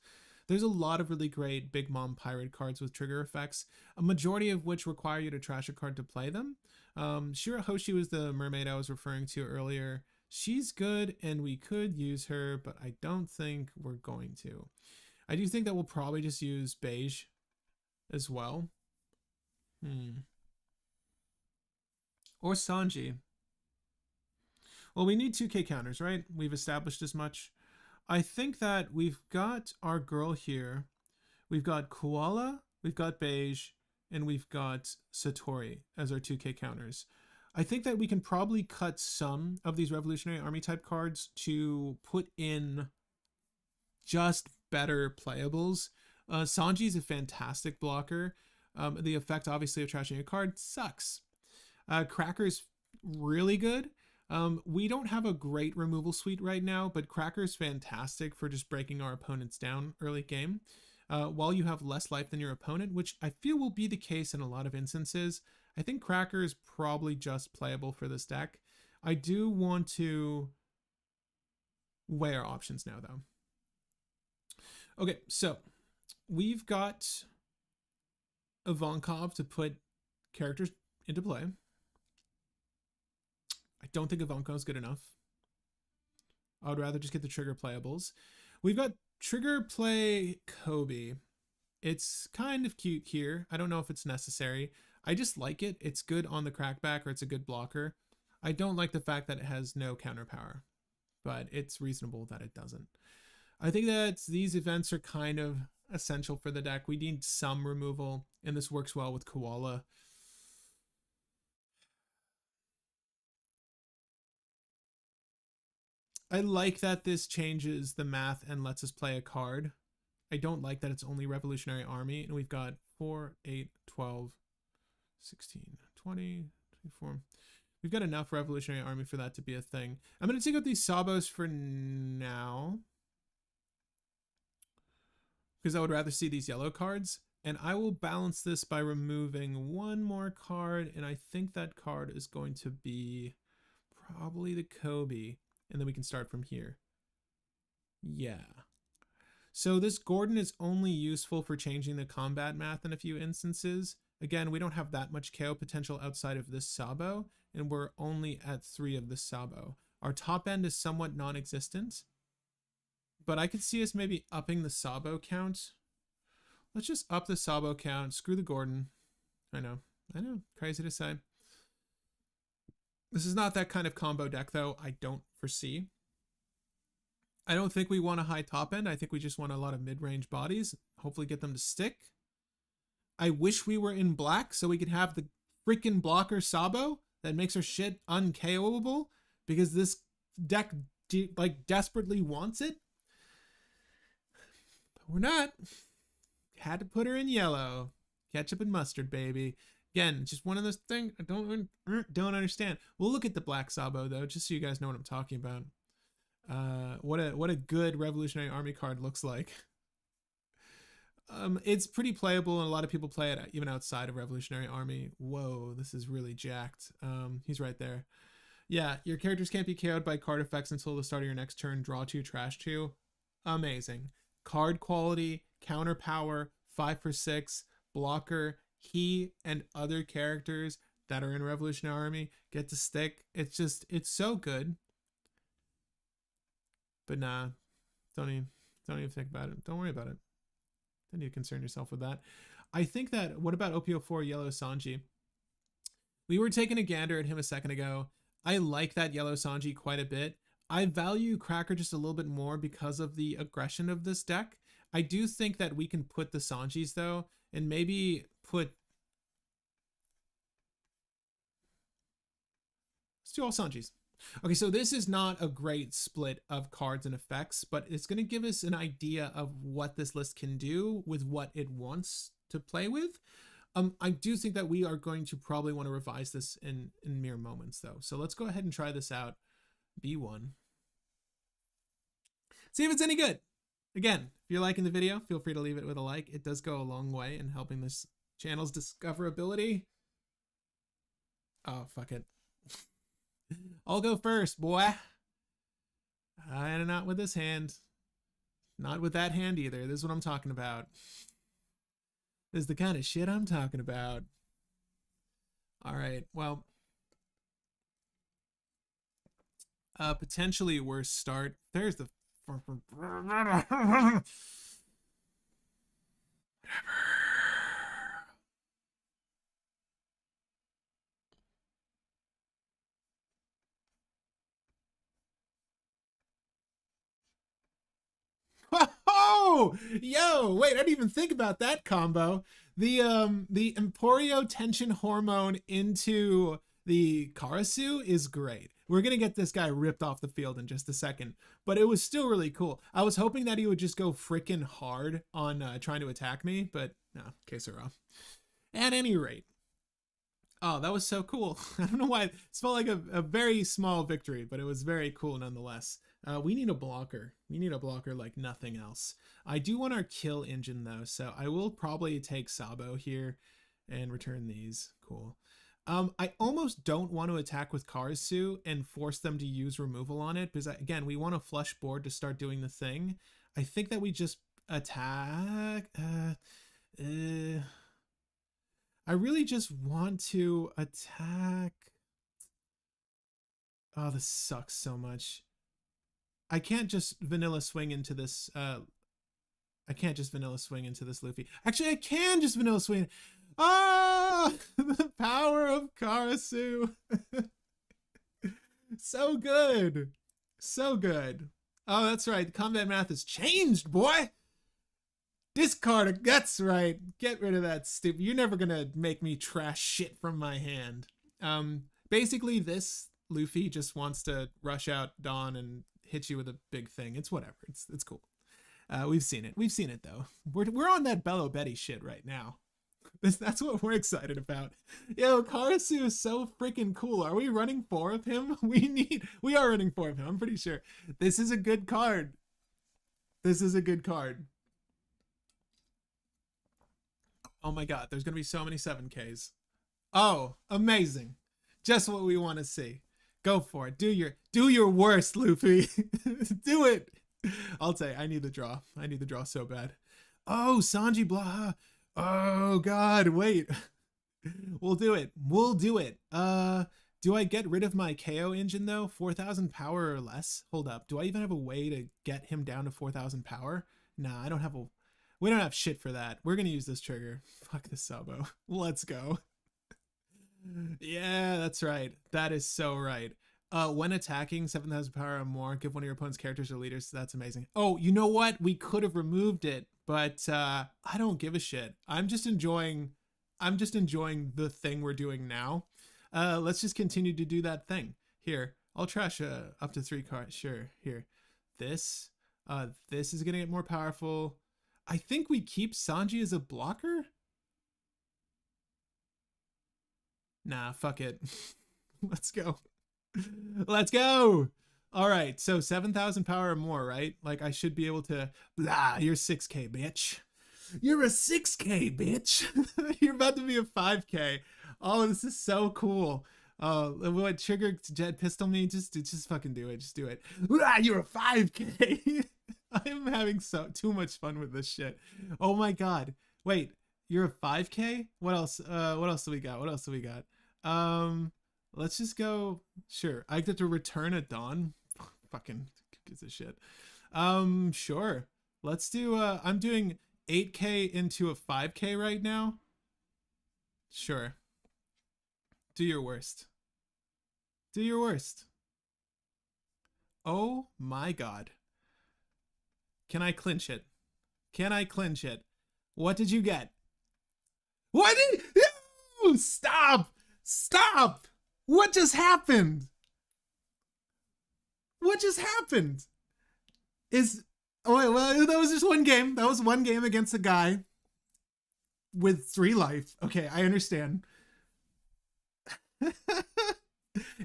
There's a lot of really great Big Mom Pirate cards with trigger effects, a majority of which require you to trash a card to play them. Shirahoshi was the mermaid I was referring to earlier. She's good and we could use her, but I don't think we're going to. I do think that we'll probably just use Beige as well. Or Sanji. Well, we need 2k counters, right? We've established as much. I think that we've got our girl here. We've got Koala, we've got Beige, and we've got Satori as our 2k counters. I think that we can probably cut some of these Revolutionary Army type cards to put in just better playables. Sanji's a fantastic blocker. The effect, obviously, of trashing a card sucks. Cracker's really good. We don't have a great removal suite right now, but Cracker's fantastic for just breaking our opponents down early game. While you have less life than your opponent, which I feel will be the case in a lot of instances, I think Cracker is probably just playable for this deck. I do want to weigh our options now, though. Okay, so we've got Ivankov to put characters into play. I don't think Ivankov's good enough. I would rather just get the trigger playables. We've got trigger play Kobe. It's kind of cute here. I don't know if it's necessary. I just like it. It's good on the crackback, or it's a good blocker. I don't like the fact that it has no counter power, but it's reasonable that it doesn't. I think that these events are kind of essential for the deck. We need some removal, and this works well with Koala. I like that this changes the math and lets us play a card. I don't like that it's only Revolutionary Army, and we've got 4, 8, 12, 16, 20, 24. We've got enough Revolutionary Army for that to be a thing. I'm going to take out these Sabos for now, because I would rather see these yellow cards. And I will balance this by removing one more card, and I think that card is going to be probably the Kobe, and then we can start from here. Yeah. So this Gordon is only useful for changing the combat math in a few instances. Again, we don't have that much KO potential outside of this Sabo, and we're only at 3 of the Sabo. Our top end is somewhat non-existent, but I could see us maybe upping the Sabo count. Let's just up the Sabo count. Screw the Gordon. I know. Crazy to say. This is not that kind of combo deck, though. I don't foresee. I don't think we want a high top end. I think we just want a lot of mid-range bodies. Hopefully get them to stick. I wish we were in black so we could have the freaking blocker Sabo that makes our shit unKOable, because this deck like desperately wants it. But we're not. Had to put her in yellow. Ketchup and mustard, baby. Again, just one of those things I don't understand. We'll look at the black Sabo though, just so you guys know what I'm talking about. What a good Revolutionary Army card looks like. It's pretty playable, and a lot of people play it even outside of Revolutionary Army. Whoa, this is really jacked. He's right there. Yeah, your characters can't be KO'd by card effects until the start of your next turn. Draw 2, trash 2. Amazing. Card quality, counter power, 5 for 6, blocker. He and other characters that are in Revolutionary Army get to stick. It's so good. But nah, don't even think about it. Don't worry about it. Don't need to concern yourself with that. I think that, what about OPO4 Yellow Sanji? We were taking a gander at him a second ago. I like that Yellow Sanji quite a bit. I value Cracker just a little bit more because of the aggression of this deck. I do think that we can put the Sanjis though, and maybe let's do all Sanjis. Okay, so this is not a great split of cards and effects, but it's going to give us an idea of what this list can do with what it wants to play with. I do think that we are going to probably want to revise this in mere moments though. So let's go ahead and try this out. B1. See if it's any good. Again, if you're liking the video, feel free to leave it with a like. It does go a long way in helping this channel's discoverability. Oh, fuck it. I'll go first, boy. And not with this hand. Not with that hand either. This is what I'm talking about. This is the kind of shit I'm talking about. All right, well. Potentially worse start. There's the... Whatever. Oh, yo, wait, I didn't even think about that combo. The Emporio tension hormone into the Karasu is great. We're gonna get this guy ripped off the field in just a second, but it was still really cool. I was hoping that he would just go freaking hard on trying to attack me, but no, que sera. At any rate, oh, that was so cool. I don't know why. It felt like a very small victory, but it was very cool nonetheless. We need a blocker. We need a blocker like nothing else. I do want our kill engine though, so I will probably take Sabo here and return these. Cool. I almost don't want to attack with Karasu and force them to use removal on it, because again, we want a flush board to start doing the thing. I think that we just attack. I really just want to attack. Oh, this sucks so much. I can't just vanilla swing into this. I can't just vanilla swing into this Luffy. Actually, I can just vanilla swing. Ah, the power of Karasu. So good. So good. Oh, that's right. The combat math has changed, boy. Discard. That's right. Get rid of that stupid. You're never gonna make me trash shit from my hand. Basically, this Luffy just wants to rush out Dawn and hit you with a big thing. It's whatever. It's cool. We've seen it. We've seen it though. We're on that Belo Betty shit right now. That's what we're excited about. Yo, Karasu is so freaking cool. Are we running 4 of him? We are running 4 of him. I'm pretty sure. This is a good card. This is a good card. Oh my god, there's gonna be so many 7Ks. Oh, amazing. Just what we want to see. Go for it. Do your worst, Luffy. Do it. I'll say I need the draw. I need the draw so bad. Oh, Sanji blah. Oh god, wait. We'll do it. We'll do it. Do I get rid of my KO engine though? 4,000 power or less? Hold up. Do I even have a way to get him down to 4,000 power? Nah, I don't have a... We don't have shit for that. We're gonna use this trigger. Fuck the Sabo. Let's go. Yeah, that's right. That is so right. When attacking 7,000 power or more, give one of your opponent's characters or leaders. That's amazing. Oh, you know what? We could have removed it, but I don't give a shit. I'm just enjoying the thing we're doing now. Let's just continue to do that thing. Here, I'll trash up to 3 cards. Sure, here. This is gonna get more powerful. I think we keep Sanji as a blocker. Nah, fuck it. Let's go. Let's go. All right, so 7,000 power or more, right? Like I should be able to... Blah, you're 6K, bitch. You're a 6K, bitch. You're about to be a 5K. Oh, this is so cool. What trigger jet pistol me? Just fucking do it. Just do it. Blah, you're a 5K. I am having too much fun with this shit. Oh my god. Wait, you're a 5K? What else? What else do we got? What else do we got? Let's just go. Sure. I get to return at dawn. Fucking gives a shit. Sure. Let's do I'm doing 8K into a 5K right now. Sure. Do your worst. Do your worst. Oh my god. Can I clinch it? Can I clinch it? What did you get? What did you... Stop! Stop! What just happened? What just happened? Oh wait, well, that was just one game. That was one game against a guy with 3 life. Okay, I understand.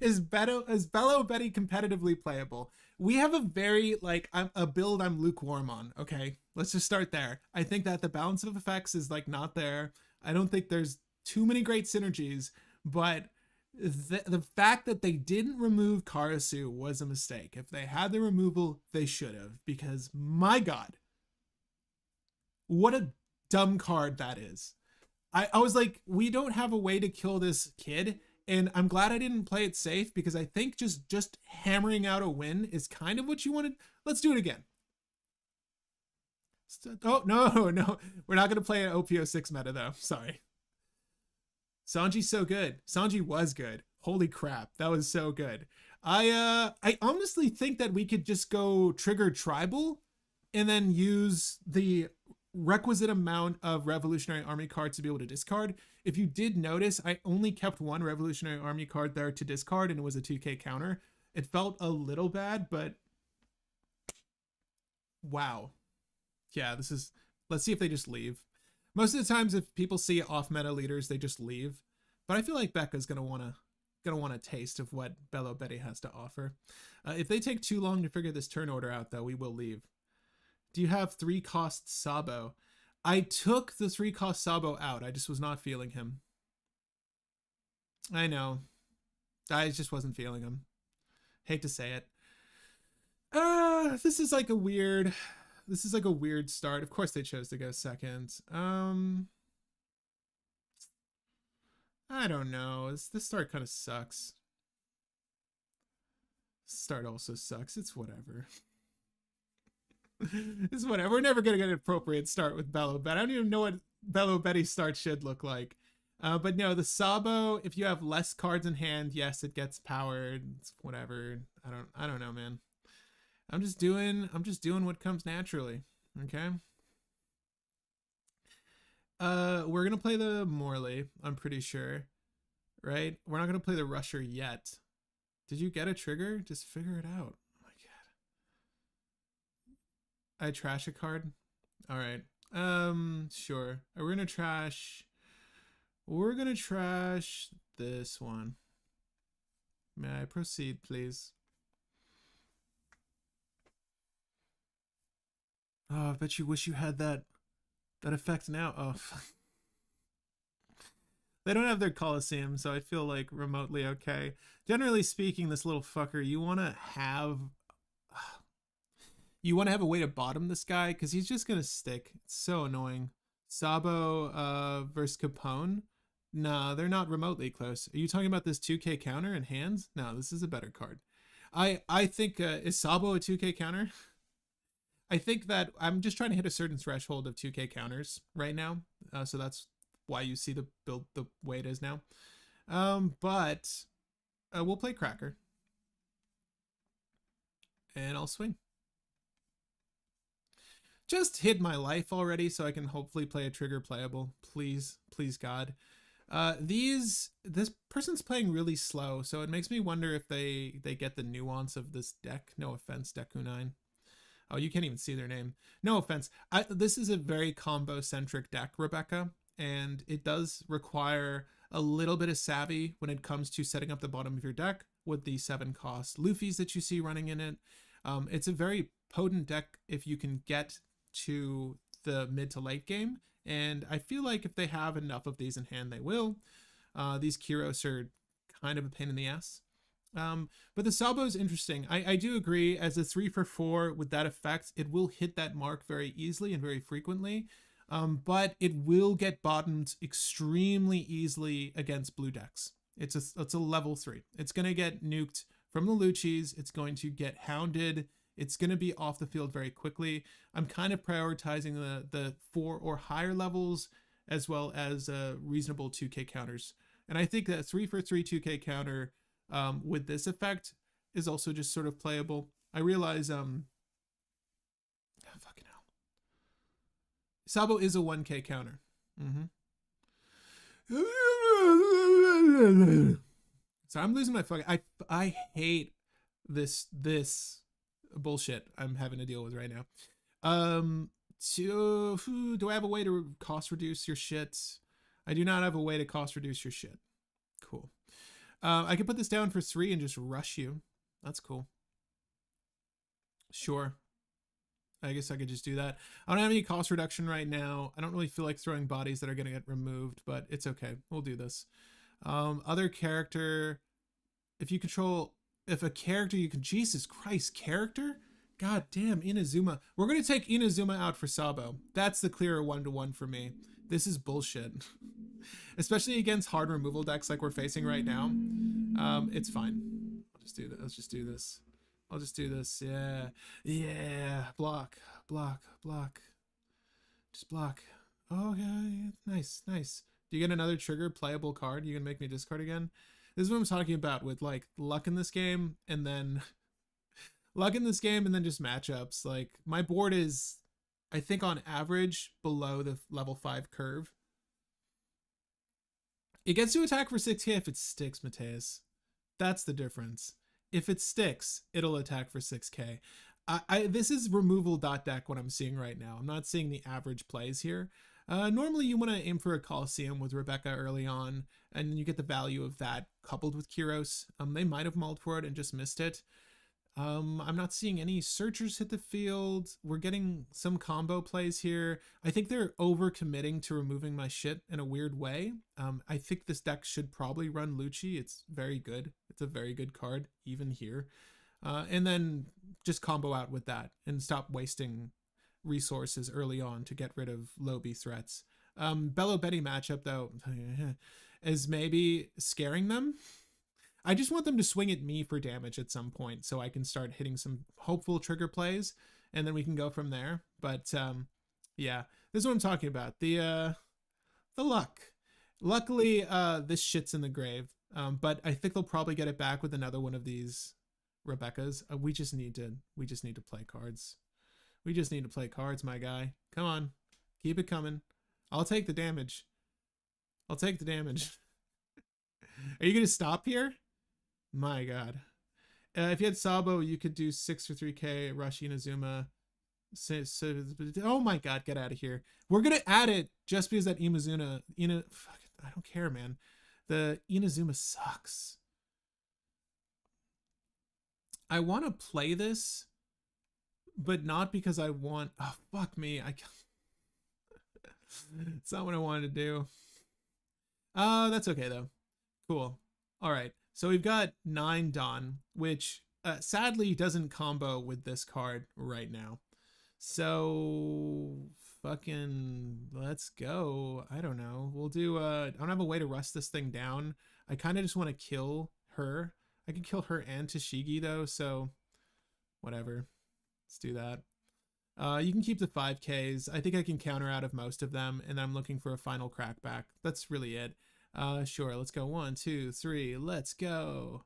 Is Belo Betty competitively playable? We have a very, like, a build I'm lukewarm on, okay? Let's just start there. I think that the balance of effects is, like, not there. I don't think there's too many great synergies, but the fact that they didn't remove Karasu was a mistake. If they had the removal, they should have, because, my god, what a dumb card that is. I was like, we don't have a way to kill this kid, and I'm glad I didn't play it safe, because I think just hammering out a win is kind of what you wanted. Let's do it again. Oh, no. We're not going to play an OPO6 meta, though. Sorry. Sanji's so good. Sanji was good. Holy crap. That was so good. I honestly think that we could just go trigger tribal and then use the requisite amount of Revolutionary Army cards to be able to discard. If you did notice, I only kept 1 Revolutionary Army card there to discard, and it was a 2K counter. It felt a little bad, but wow. Yeah, let's see if they just leave. Most of the times if people see off meta leaders, they just leave. But I feel like Becca's gonna want a taste of what Belo Betty has to offer. If they take too long to figure this turn order out, though, we will leave. Do you have 3-cost Sabo? I took the 3-cost Sabo out. I just was not feeling him. I know. I just wasn't feeling him. Hate to say it. This is like a weird start. Of course they chose to go second. I don't know. This start kind of sucks. This start also sucks. It's whatever. It's whatever. We're never gonna get an appropriate start with Belo Betty. I don't even know what Belo Betty start should look like. But no, the Sabo, if you have less cards in hand, yes, it gets powered. It's whatever. I don't know, man. I'm just doing what comes naturally. Okay. We're gonna play the Morley, I'm pretty sure. Right? We're not gonna play the Rusher yet. Did you get a trigger? Just figure it out. Oh my god. I trash a card? Alright. Sure. We're gonna trash this one. May I proceed, please? Oh, I bet you wish you had that effect now. Oh, they don't have their Coliseum, so I feel like remotely okay. Generally speaking, this little fucker, you want to have a way to bottom this guy because he's just gonna stick. It's so annoying. Sabo versus Capone. Nah, they're not remotely close. Are you talking about this 2K counter in hands? No, this is a better card. I think is Sabo a 2K counter? I think that I'm just trying to hit a certain threshold of 2K counters right now. So that's why you see the build the way it is now. But we'll play Cracker. And I'll swing. Just hid my life already so I can hopefully play a trigger playable. Please, please God. This person's playing really slow, so it makes me wonder if they get the nuance of this deck. No offense, Deku9. Oh, you can't even see their name. No offense. This is a very combo-centric deck, Rebecca, and it does require a little bit of savvy when it comes to setting up the bottom of your deck with the 7-cost Luffy's that you see running in it. It's a very potent deck if you can get to the mid to late game, and I feel like if they have enough of these in hand, they will. These Kyros are kind of a pain in the ass. But the Sabo is interesting. I do agree, as a 3 for 4 with that effect, it will hit that mark very easily and very frequently. But it will get bottomed extremely easily against blue decks. It's a level 3. It's going to get nuked from the Luchis. It's going to get hounded. It's going to be off the field very quickly. I'm kind of prioritizing the 4 or higher levels as well as reasonable 2K counters. And I think that 3 for 3 2K counter with this effect is also just sort of playable. I realize fucking hell. Sabo is a 1K counter. So I'm losing my fucking I hate this bullshit I'm having to deal with right now. Do I have a way to cost reduce your shit? I do not have a way to cost reduce your shit. Cool. I could put this down for 3 and just rush you. That's cool. Sure. I guess I could just do that. I don't have any cost reduction right now. I don't really feel like throwing bodies that are going to get removed, but it's okay. We'll do this. Other character. If a character you can... Jesus Christ, character? God damn, Inazuma. We're going to take Inazuma out for Sabo. That's the clearer 1-to-1 for me. This is bullshit. Especially against hard removal decks like we're facing right now. It's fine. I'll just do that. Let's just do this. I'll just do this. Yeah. Yeah. Block. Block. Block. Just block. Oh, yeah. Nice. Nice. Do you get another trigger playable card? You can make me discard again? This is what I'm talking about with like luck in this game and then just matchups. Like my board is, I think on average, below the level 5 curve. It gets to attack for 6k if it sticks, Mateus. That's the difference. If it sticks, it'll attack for 6k. This is removal deck what I'm seeing right now. I'm not seeing the average plays here. Normally you want to aim for a Coliseum with Rebecca early on, and you get the value of that coupled with Kyros. They might have mulled for it and just missed it. I'm not seeing any searchers hit the field. We're getting some combo plays here. I think they're over committing to removing my shit in a weird way. I think this deck should probably run Lucci. It's very good. It's a very good card, even here. And then just combo out with that and stop wasting resources early on to get rid of low B threats. Belo Betty matchup, though, is maybe scaring them. I just want them to swing at me for damage at some point so I can start hitting some hopeful trigger plays and then we can go from there. But yeah, this is what I'm talking about. The The luck. Luckily, this shit's in the grave. But I think they'll probably get it back with another one of these Rebecca's. We just need to play cards. We just need to play cards, my guy. Come on. Keep it coming. I'll take the damage. I'll take the damage. Are you going to stop here? My God. If you had Sabo, you could do 6 for 3k, Rush Inazuma. Oh my God, get out of here. We're going to add it just because that Inazuma... Fuck, I don't care, man. The Inazuma sucks. I want to play this, but not because I want... Oh, fuck me. It's not what I wanted to do. That's okay, though. Cool. All right. So we've got 9 Dawn, which sadly doesn't combo with this card right now. So fucking let's go. I don't know. We'll do I don't have a way to rust this thing down. I kind of just want to kill her. I can kill her and Tashigi though, so whatever. Let's do that. You can keep the 5Ks. I think I can counter out of most of them, and I'm looking for a final crackback. That's really it. Sure, let's go 1, 2, 3, let's go.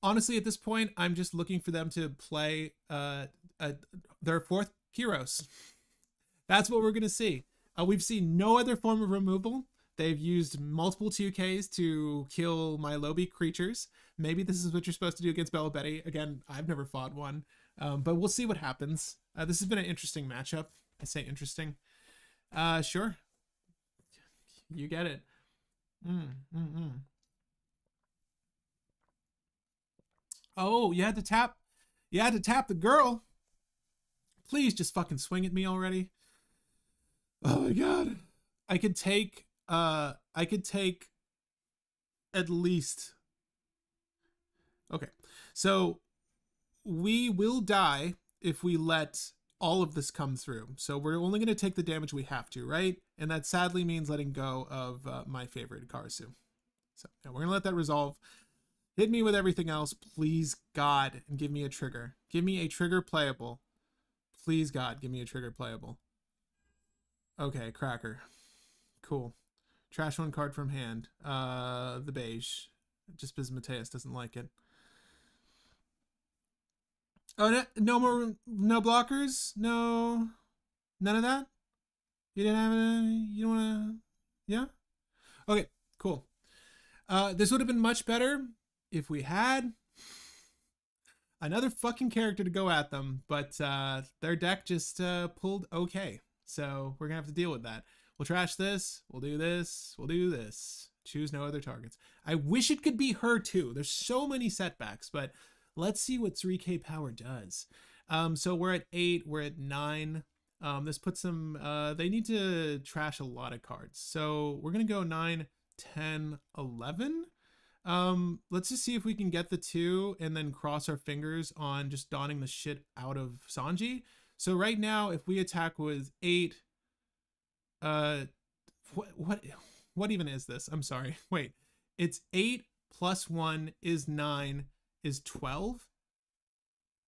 Honestly, at this point, I'm just looking for them to play their 4th Heroes. That's what we're gonna see. We've seen no other form of removal. They've used multiple 2Ks to kill my Lobi creatures. Maybe this is what you're supposed to do against Belo Betty. Again, I've never fought one, but we'll see what happens. This has been an interesting matchup. I say interesting. Sure. You get it. Oh, you had to tap the girl. Please just fucking swing at me already. Oh my God. I could take at least. Okay. So we will die if we let all of this come through. So we're only going to take the damage we have to, right? And that sadly means letting go of my favorite Karasu. So yeah, we're going to let that resolve. Hit me with everything else, please, God, and give me a trigger. Give me a trigger playable. Please, God, give me a trigger playable. Okay, cracker. Cool. Trash 1 card from hand. The beige. Just because Mateus doesn't like it. Oh, no blockers? No, none of that? You didn't have you don't want to, yeah? Okay, cool. This would have been much better if we had another fucking character to go at them, but their deck just pulled okay. So we're gonna have to deal with that. We'll trash this, we'll do this, we'll do this. Choose no other targets. I wish it could be her too. There's so many setbacks, but let's see what 3k power does. So we're at 8, we're at 9. This puts them, they need to trash a lot of cards. So we're gonna go 9, 10, 11. Let's just see if we can get the 2 and then cross our fingers on just donning the shit out of Sanji. So right now, if we attack with 8, what even is this? I'm sorry. Wait, it's 8 plus 1 is 9 is 12.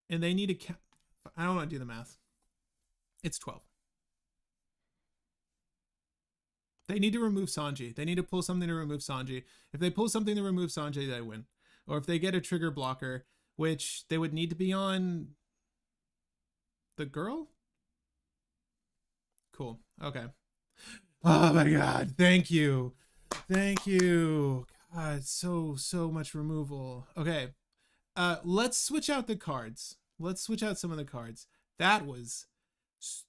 And they need to count. I don't want to do the math. It's 12. They need to remove Sanji. They need to pull something to remove Sanji. If they pull something to remove Sanji, they win. Or if they get a trigger blocker, which they would need to be on the girl? Cool. Okay. Oh my God. Thank you. Thank you. God, so much removal. Okay. Let's switch out the cards. Let's switch out some of the cards. That was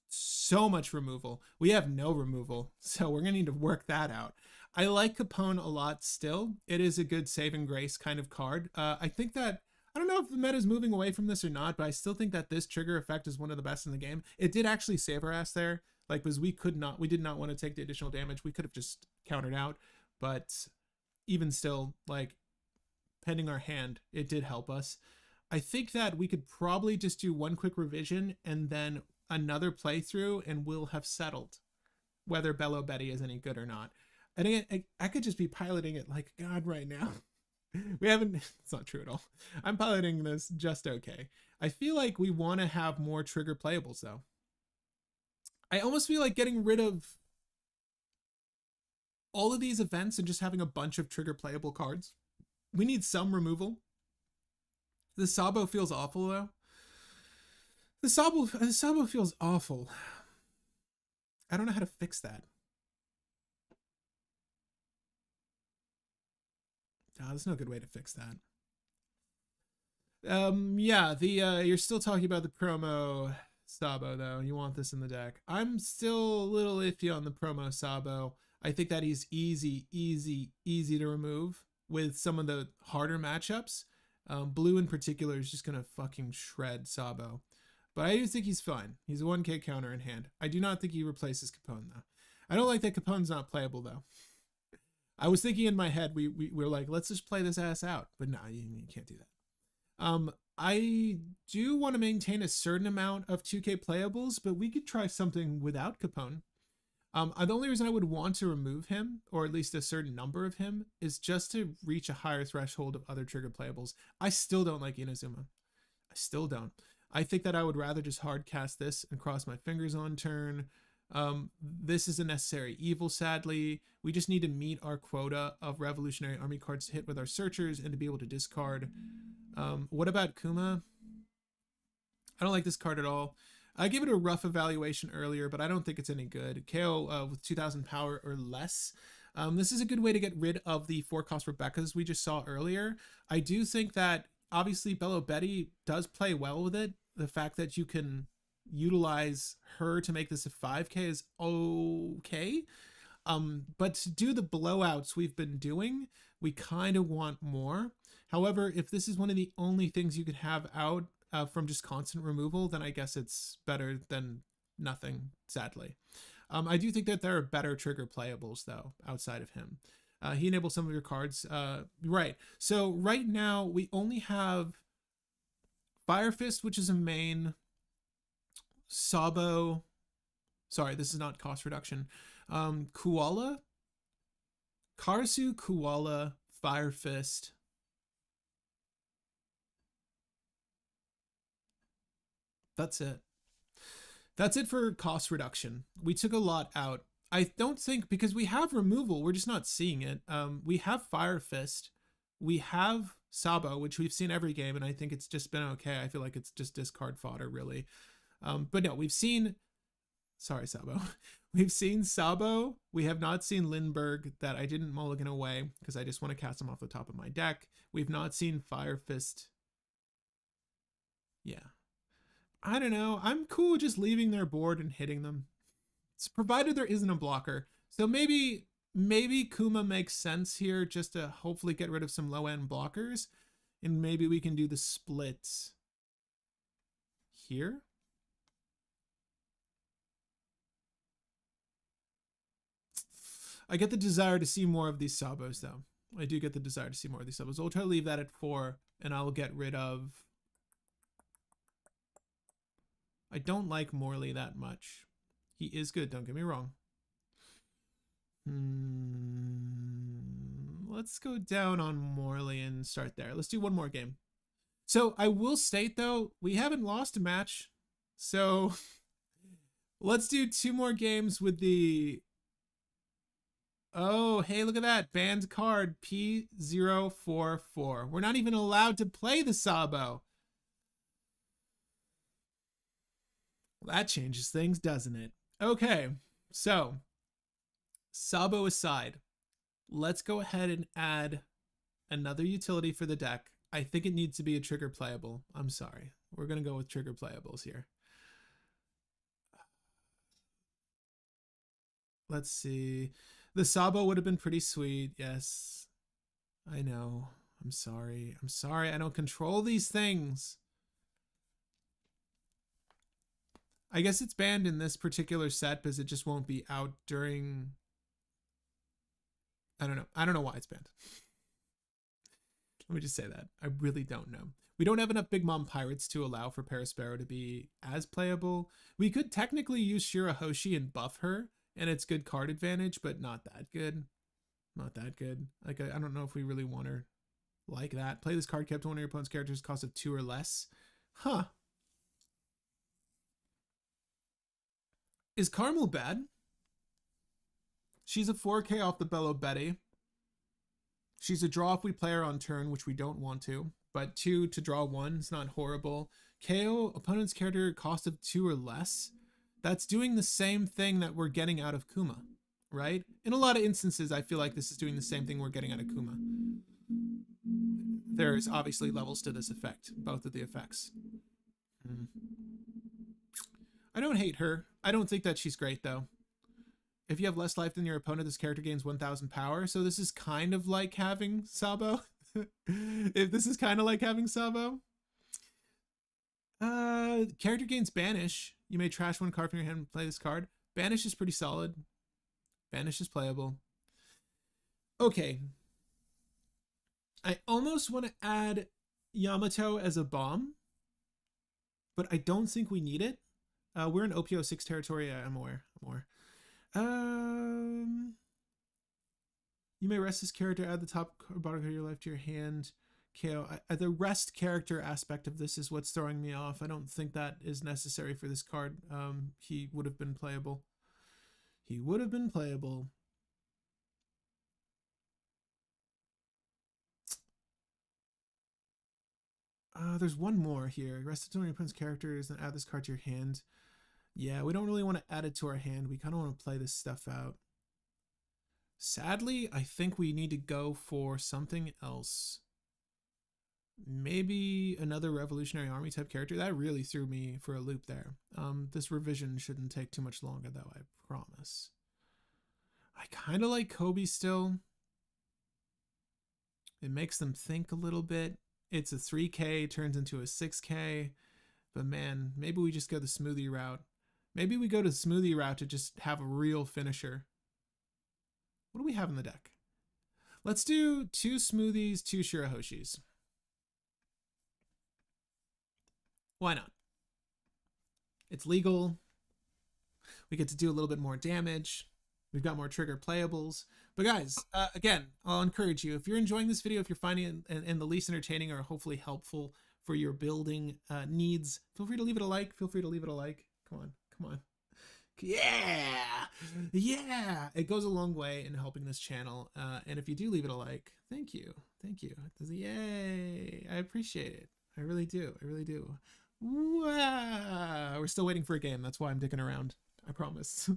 so much removal. We have no removal, so we're gonna need to work that out. I like Capone a lot still. It is a good saving grace kind of card. I think that, I don't know if the meta is moving away from this or not, but I still think that this trigger effect is one of the best in the game. It did actually save our ass there, like, because we did not want to take the additional damage. We could have just countered out, but even still, like, pending our hand, it did help us. I think that we could probably just do one quick revision and then another playthrough, and we'll have settled whether Belo Betty is any good or not. And again, I could just be piloting it like God right now. We haven't, it's not true at all. I'm piloting this just okay. I feel like we want to have more trigger playables though. I almost feel like getting rid of all of these events and just having a bunch of trigger playable cards. We need some removal. The Sabo feels awful though. The Sabo feels awful. I don't know how to fix that. Oh, there's no good way to fix that. Yeah, you're still talking about the promo Sabo though. You want this in the deck. I'm still a little iffy on the promo Sabo. I think that he's easy to remove with some of the harder matchups. Blue in particular is just gonna fucking shred Sabo. But I do think he's fine. He's a 1k counter in hand. I do not think he replaces Capone though. I don't like that Capone's not playable though. I was thinking in my head, we were like, let's just play this ass out. But no, you can't do that. I do want to maintain a certain amount of 2k playables, but we could try something without Capone. The only reason I would want to remove him, or at least a certain number of him, is just to reach a higher threshold of other trigger playables. I still don't like Inazuma. I still don't. I think that I would rather just hard cast this and cross my fingers on turn. This is a necessary evil, sadly. We just need to meet our quota of Revolutionary Army cards to hit with our searchers and to be able to discard. What about Kuma? I don't like this card at all. I gave it a rough evaluation earlier, but I don't think it's any good. KO with 2000 power or less. This is a good way to get rid of the 4-cost Rebekahs we just saw earlier. I do think that obviously Belo Betty does play well with it. The fact that you can utilize her to make this a 5k is okay. But to do the blowouts we've been doing, we kind of want more. However, if this is one of the only things you could have out from just constant removal, then I guess it's better than nothing, sadly. I do think that there are better trigger playables though outside of him. He enables some of your cards. Right. So right now we only have Fire Fist, which is a main. Sabo. Sorry, this is not cost reduction. Koala. Karasu, Koala, Fire Fist. That's it. That's it for cost reduction. We took a lot out. I don't think, because we have removal, we're just not seeing it. We have Fire Fist. We have Sabo, which we've seen every game, and I think it's just been okay. I feel like it's just discard fodder, really. But no, we've seen, sorry, Sabo. We've seen Sabo. We have not seen Lindbergh, that I didn't mulligan away because I just want to cast him off the top of my deck. We've not seen Fire Fist. Yeah. I don't know. I'm cool just leaving their board and hitting them. It's provided there isn't a blocker. So maybe Kuma makes sense here just to hopefully get rid of some low-end blockers. And maybe we can do the split here. I get the desire to see more of these Sabos, though. I do get the desire to see more of these Sabos. I'll try to leave that at 4, and I'll get rid of... I don't like Morley that much. He is good, don't get me wrong. Let's go down on Morley and start there. Let's do one more game. So I will state, though, we haven't lost a match. So let's do 2 more games with the... Oh, hey, look at that. Banned card P044. We're not even allowed to play the Sabo. Well, that changes things, doesn't it? Okay, so Sabo aside, let's go ahead and add another utility for the deck. I think it needs to be a trigger playable. I'm sorry. We're going to go with trigger playables here. Let's see. The Sabo would have been pretty sweet. Yes, I know. I'm sorry. I'm sorry. I don't control these things. I guess it's banned in this particular set because it just won't be out during... I don't know. I don't know why it's banned. Let me just say that. I really don't know. We don't have enough Big Mom Pirates to allow for Perispero to be as playable. We could technically use Shirahoshi and buff her, and it's good card advantage, but not that good. Not that good. Like, I don't know if we really want her like that. Play this card kept one of your opponent's characters cost of 2 or less. Huh. Is Carmel bad? She's a 4K off the Belo Betty. She's a draw if we play her on turn, which we don't want to. But 2 to draw 1 is not horrible. KO opponent's character cost of 2 or less. That's doing the same thing that we're getting out of Kuma, right? In a lot of instances, I feel like this is doing the same thing we're getting out of Kuma. There's obviously levels to this effect, both of the effects. I don't hate her. I don't think that she's great, though. If you have less life than your opponent, this character gains 1,000 power. So this is kind of like having Sabo. If this is kind of like having Sabo. Character gains Banish. You may trash 1 card from your hand and play this card. Banish is pretty solid. Banish is playable. Okay. I almost want to add Yamato as a bomb, but I don't think we need it. We're in OPO6 territory. I'm aware. You may rest this character, add the top or bottom card of your life to your hand. KO. The rest character aspect of this is what's throwing me off. I don't think that is necessary for this card. He would have been playable. He would have been playable. There's one more here. Rest it on your opponent's characters and add this card to your hand. Yeah, we don't really want to add it to our hand. We kind of want to play this stuff out. Sadly, I think we need to go for something else. Maybe another Revolutionary Army type character. That really threw me for a loop there. This revision shouldn't take too much longer, though, I promise. I kind of like Kobe still. It makes them think a little bit. It's a 3K, turns into a 6K. But man, maybe we just go the smoothie route. Maybe we go to the smoothie route to just have a real finisher. What do we have in the deck? Let's do 2 smoothies, 2 Shirahoshis. Why not? It's legal. We get to do a little bit more damage. We've got more trigger playables. But guys, again, I'll encourage you, if you're enjoying this video, if you're finding it in the least entertaining or hopefully helpful for your building needs, feel free to leave it a like. Feel free to leave it a like. Come on. Yeah. It goes a long way in helping this channel. And if you do leave it a like, thank you. Yay. I appreciate it. I really do. Wow. We're still waiting for a game. That's why I'm dicking around. I promise.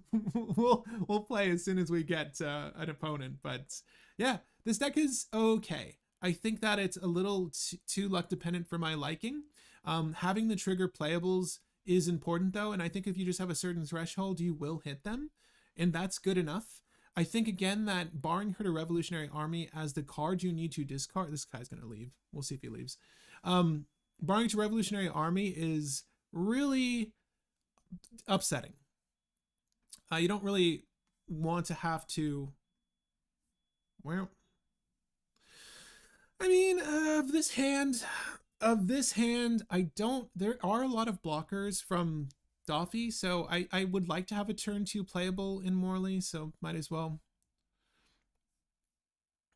we'll play as soon as we get an opponent. But yeah, this deck is okay. I think that it's a little too luck dependent for my liking. Having the trigger playables is important though, and I think if you just have a certain threshold, you will hit them, and that's good enough. I think again that barring her to Revolutionary Army as the card you need to discard, this guy's gonna leave. We'll see if he leaves. Barring to Revolutionary Army is really upsetting. You don't really want to have to. Well, I mean, of this hand, I don't. There are a lot of blockers from Doffy, so I would like to have a turn 2 playable in Morley, so might as well.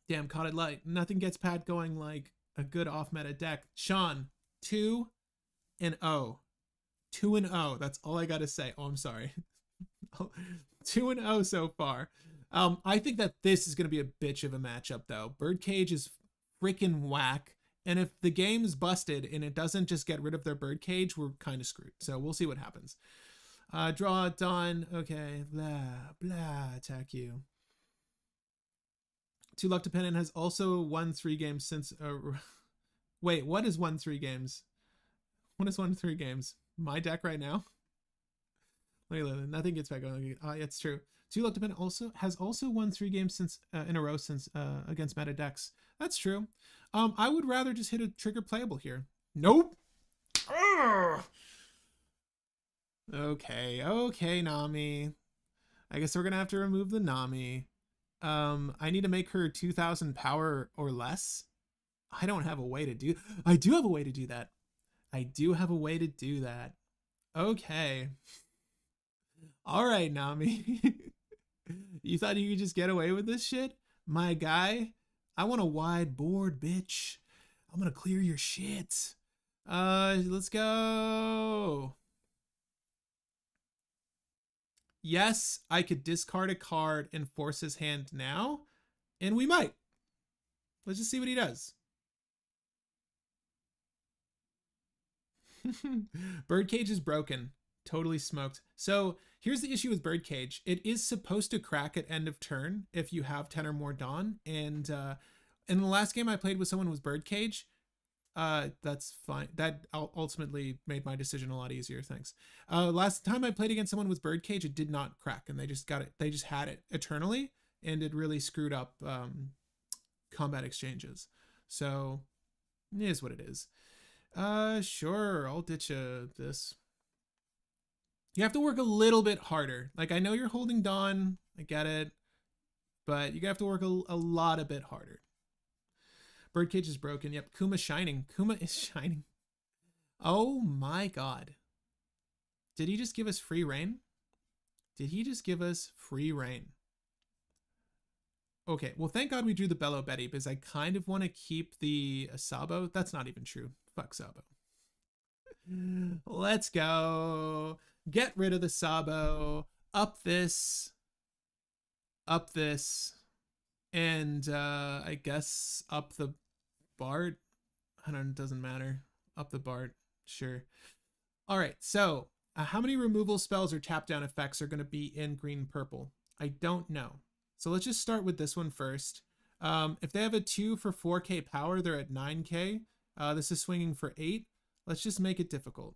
Damn, caught it light. Nothing gets Pat going like a good off-meta deck. Sean, 2-0. 2-0. That's all I gotta say. Oh, I'm sorry. 2-0 so far. I think that this is gonna be a bitch of a matchup though. Birdcage is freaking whack. And if the game's busted and it doesn't just get rid of their birdcage, we're kind of screwed. So we'll see what happens. Draw done. Okay. Blah. Attack you. 2 luck dependent has also won 3 games since. Wait, what is won 3 games? What is 1 3 games? My deck right now. Nothing gets back on. It's true. 2 luck dependent has also won 3 games since in a row since against meta decks. That's true. I would rather just hit a trigger playable here. Nope. Urgh. Okay, Nami. I guess we're gonna have to remove the Nami. I need to make her 2,000 power or less. I don't have a way to do. I do have a way to do that. Okay. All right, Nami. You thought you could just get away with this shit? My guy, I want a wide board, bitch. I'm gonna clear your shit. Let's go. Yes, I could discard a card and force his hand now, and we might. Let's just see what he does. Birdcage is broken. Totally smoked. So here's the issue with Birdcage. It is supposed to crack at end of turn if you have 10 or more Dawn. And in the last game I played with someone with Birdcage, that's fine. That ultimately made my decision a lot easier. Thanks. Last time I played against someone with Birdcage, it did not crack, and they just got it. They just had it eternally, and it really screwed up combat exchanges. So it is what it is. Sure, I'll ditch this. You have to work a little bit harder. Like, I know you're holding Dawn, I get it, but you have to work a lot a bit harder. Birdcage is broken. Yep, Kuma's shining. Kuma is shining. Oh my god. Did he just give us free reign? Did he just give us free reign? Okay, well, thank god we drew the Belo Betty, because I kind of want to keep the Sabo. That's not even true. Fuck Sabo. Let's go. Get rid of the Sabo. Up this. Up this. And I guess up the Bart. I don't know, it doesn't matter. Up the Bart. Sure. All right, so how many removal spells or tap down effects are going to be in green purple? I don't know. So let's just start with this one first. If they have a 2 for 4k power, they're at 9k. This is swinging for 8. Let's just make it difficult.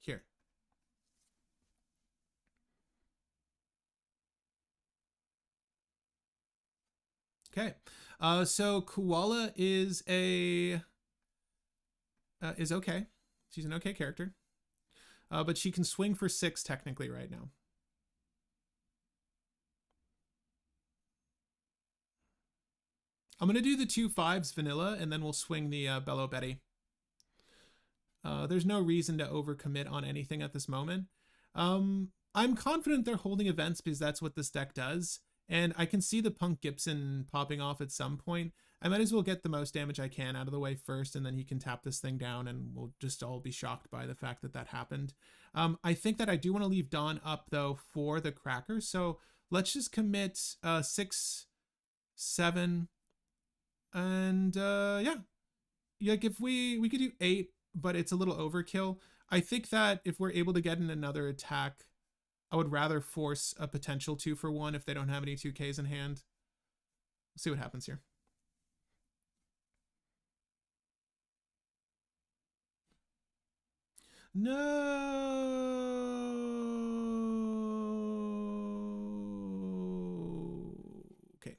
Here. Okay. So Koala is okay. She's an okay character. But she can swing for 6 technically right now. I'm going to do the 2 5s vanilla, and then we'll swing the Belo Betty. There's no reason to overcommit on anything at this moment. I'm confident they're holding events because that's what this deck does. And I can see the Punk Gibson popping off at some point. I might as well get the most damage I can out of the way first, and then he can tap this thing down, and we'll just all be shocked by the fact that that happened. I think that I do want to leave Dawn up, though, for the Cracker. So let's just commit 6, 7, and yeah. Like, if we could do 8, but it's a little overkill. I think that if we're able to get in another attack, I would rather force a potential 2 for 1 if they don't have any 2Ks in hand. We'll see what happens here. No. Okay.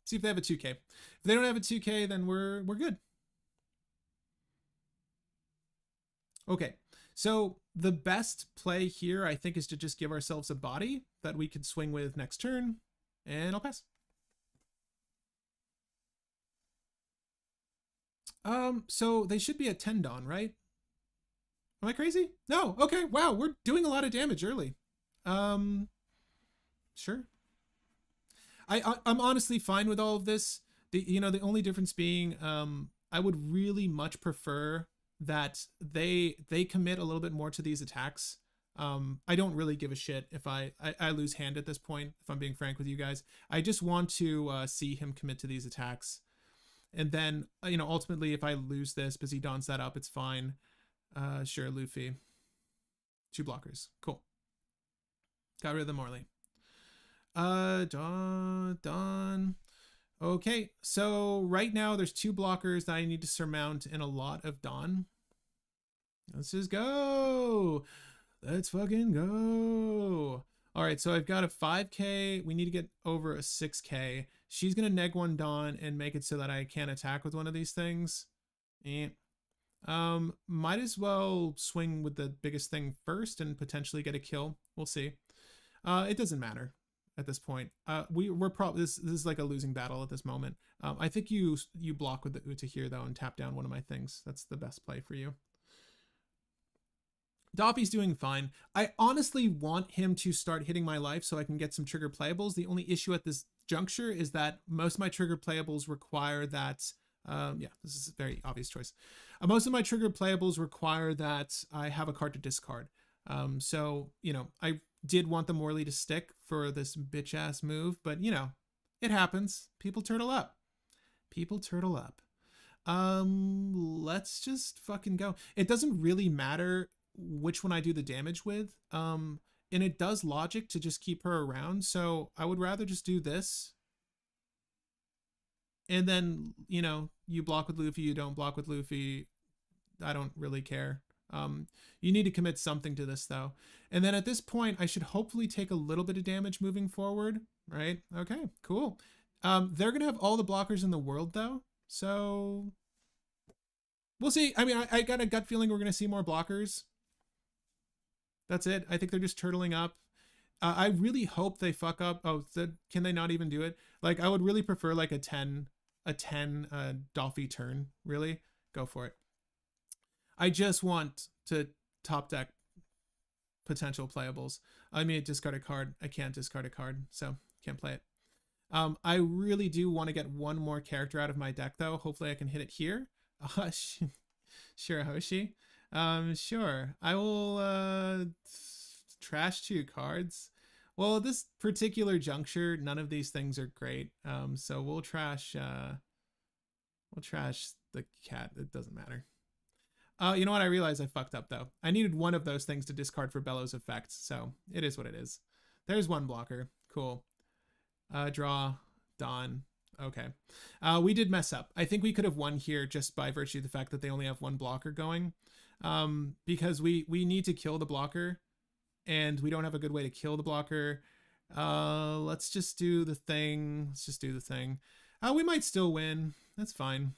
See if they have a 2K. If they don't have a 2K, then we're good. Okay. So the best play here, I think, is to just give ourselves a body that we could swing with next turn, and I'll pass. So they should be at 10 Dawn, right? Am I crazy? No. Okay. Wow, we're doing a lot of damage early. Sure. I'm honestly fine with all of this. The only difference being, I would really much prefer that they commit a little bit more to these attacks. I don't really give a shit if I lose hand at this point, if I'm being frank with you guys. I just want to see him commit to these attacks. And then, ultimately, if I lose this because he dons that up, it's fine. Sure, Luffy. 2 blockers. Cool. Got rid of the Morley. Dawn. Okay, so right now there's 2 blockers that I need to surmount and a lot of Dawn. Let's just go. Let's fucking go. All right, so I've got a 5k. We need to get over a 6k. She's going to neg 1 Dawn and make it so that I can't attack with one of these things. Might as well swing with the biggest thing first and potentially get a kill. We'll see. It doesn't matter at this point. We're probably this is like a losing battle at this moment. I think you block with the Uta here though and tap down one of my things. That's the best play for you. Doffy's doing fine. I honestly want him to start hitting my life so I can get some trigger playables. The only issue at this juncture is that most of my trigger playables require that yeah, this is a very obvious choice. Most of my triggered playables require that I have a card to discard. So, you know, I did want the Morley to stick for this bitch ass move, but you know, it happens. People turtle up. People turtle up. Let's just fucking go. It doesn't really matter which one I do the damage with. And it does logic to just keep her around. So I would rather just do this. And then, you know, you block with Luffy, you don't block with Luffy. I don't really care. You need to commit something to this though. And then at this point, I should hopefully take a little bit of damage moving forward, right? Okay, cool. They're gonna have all the blockers in the world though. So we'll see. I mean, I got a gut feeling we're gonna see more blockers. That's it. I think they're just turtling up. I really hope they fuck up. Oh, can they not even do it? Like, I would really prefer like a 10 Dolphy turn. Really, go for it. I just want to top deck potential playables. I mean, discard a card. I can't discard a card, so can't play it. I really do want to get one more character out of my deck, though. Hopefully I can hit it here. Sure, Hoshi. Sure. I will trash 2 cards. Well, at this particular juncture, none of these things are great. So we'll trash the cat. It doesn't matter. You know what? I realized I fucked up though. I needed one of those things to discard for Bellows effects, so it is what it is. There's one blocker. Cool. Draw. Dawn. Okay. We did mess up. I think we could have won here just by virtue of the fact that they only have one blocker going. Because we need to kill the blocker, and we don't have a good way to kill the blocker. Let's just do the thing. Let's just do the thing. We might still win. That's fine.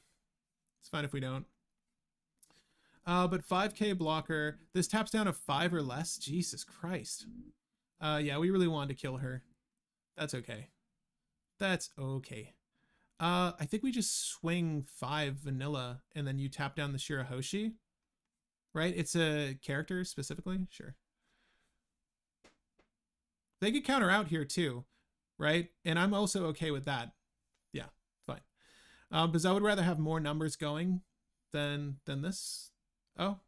It's fine if we don't. But 5k blocker. This taps down to 5 or less. Jesus Christ. Yeah, we really wanted to kill her. That's okay. That's okay. I think we just swing 5 vanilla, and then you tap down the Shirahoshi. Right? It's a character specifically? Sure. They could counter out here too, right? And I'm also okay with that. Yeah, fine. Because I would rather have more numbers going than this. Oh,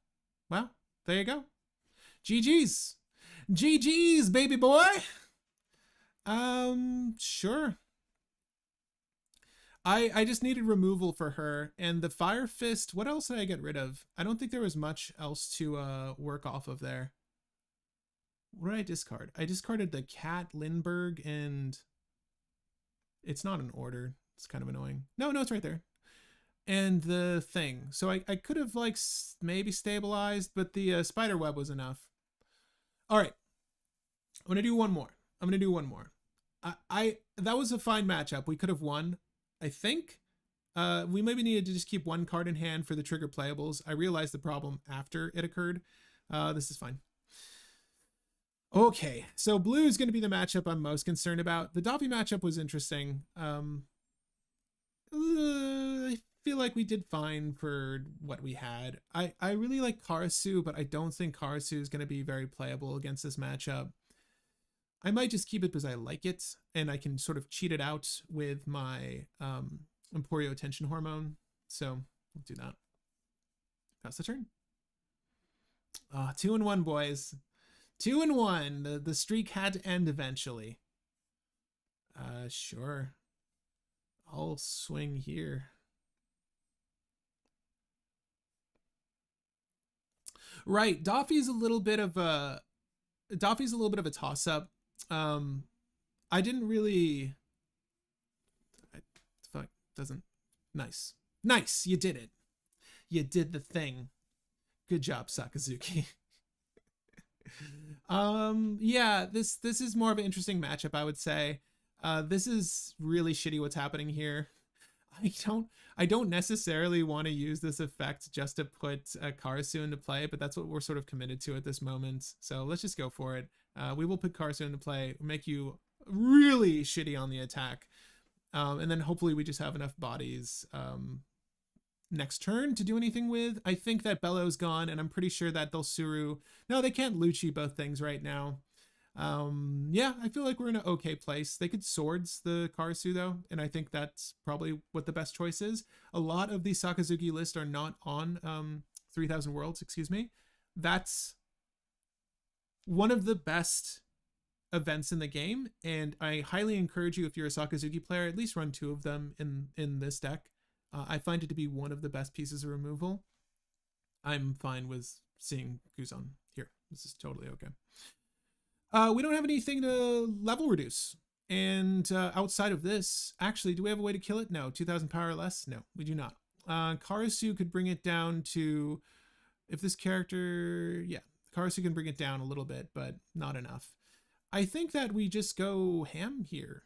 well, there you go. GG's. GG's, baby boy. Sure. I just needed removal for her, and the Fire Fist, what else did I get rid of? I don't think there was much else to work off of there. What did I discard? I discarded the Cat, Lindbergh, and it's not in order. It's kind of annoying. No, it's right there. And the thing. So I could have like maybe stabilized, but the spider web was enough. All right. I'm going to do one more. That was a fine matchup. We could have won. I think we maybe needed to just keep one card in hand for the trigger playables. I realized the problem after it occurred. This is fine. Okay, so blue is going to be the matchup I'm most concerned about. The Doppy matchup was interesting. I feel like we did fine for what we had. I really like Karasu, but I don't think Karasu is going to be very playable against this matchup. I might just keep it because I like it, and I can sort of cheat it out with my Emporio Attention Hormone. So we'll do that. Pass the turn. 2-1, boys. 2-1. The streak had to end eventually. Sure. I'll swing here. Right, Doffy's a little bit of a toss-up. I didn't really. Fuck, doesn't. Nice, you did it. You did the thing. Good job, Sakazuki. Yeah, this is more of an interesting matchup, I would say. This is really shitty what's happening here. I don't necessarily want to use this effect just to put Karasu into play, but that's what we're sort of committed to at this moment. So let's just go for it. We will put Karasu into play, make you really shitty on the attack. And then hopefully we just have enough bodies next turn to do anything with. I think that Bello's gone, and I'm pretty sure that they'll Suru. No, they can't Lucci both things right now. Yeah, I feel like we're in an okay place. They could swords the Karasu though, and I think that's probably what the best choice is. A lot of the Sakazuki list are not on 3000 Worlds, excuse me. That's one of the best events in the game, and I highly encourage you, if you're a Sakazuki player, at least run 2 of them in this deck. I find it to be one of the best pieces of removal. I'm fine with seeing Kuzan here. This is totally okay. We don't have anything to level reduce. And outside of this, actually, do we have a way to kill it? No. 2,000 power or less? No, we do not. Karasu could bring it down to, if this character, yeah, Karasu can bring it down a little bit, but not enough. I think that we just go ham here,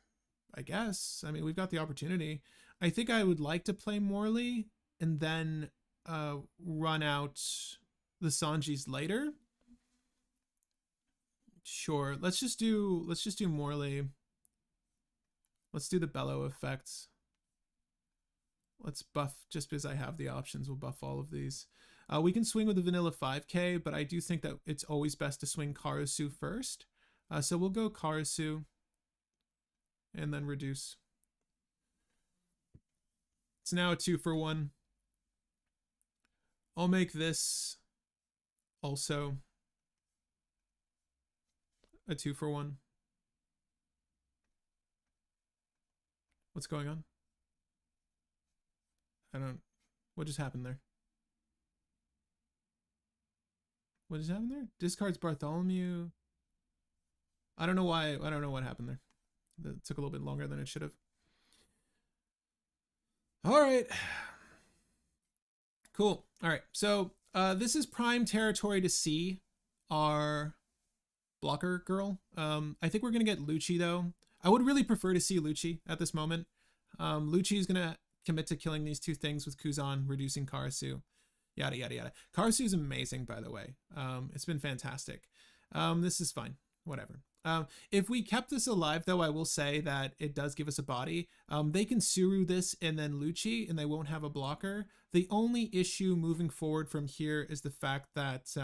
I guess. I mean, we've got the opportunity. I think I would like to play Morley and then run out the Sanjis later. Sure, let's just do Morley. Let's do the Bellow effects. Let's buff, just because I have the options, we'll buff all of these. We can swing with the vanilla 5k, but I do think that it's always best to swing Karasu first. So we'll go Karasu and then reduce. It's now a 2-for-1. I'll make this also a 2-for-1. What's going on? What just happened there? What just happened there? Discards Bartholomew. I don't know why. I don't know what happened there. That took a little bit longer than it should have. All right. Cool. All right. So this is prime territory to see our blocker girl. I think we're going to get Lucci, though. I would really prefer to see Lucci at this moment. Lucci is going to commit to killing these 2 things with Kuzan, reducing Karasu. Yada, yada, yada. Karasu is amazing, by the way. It's been fantastic. This is fine. Whatever. If we kept this alive, though, I will say that it does give us a body. They can Suru this and then Lucci, and they won't have a blocker. The only issue moving forward from here is the fact that,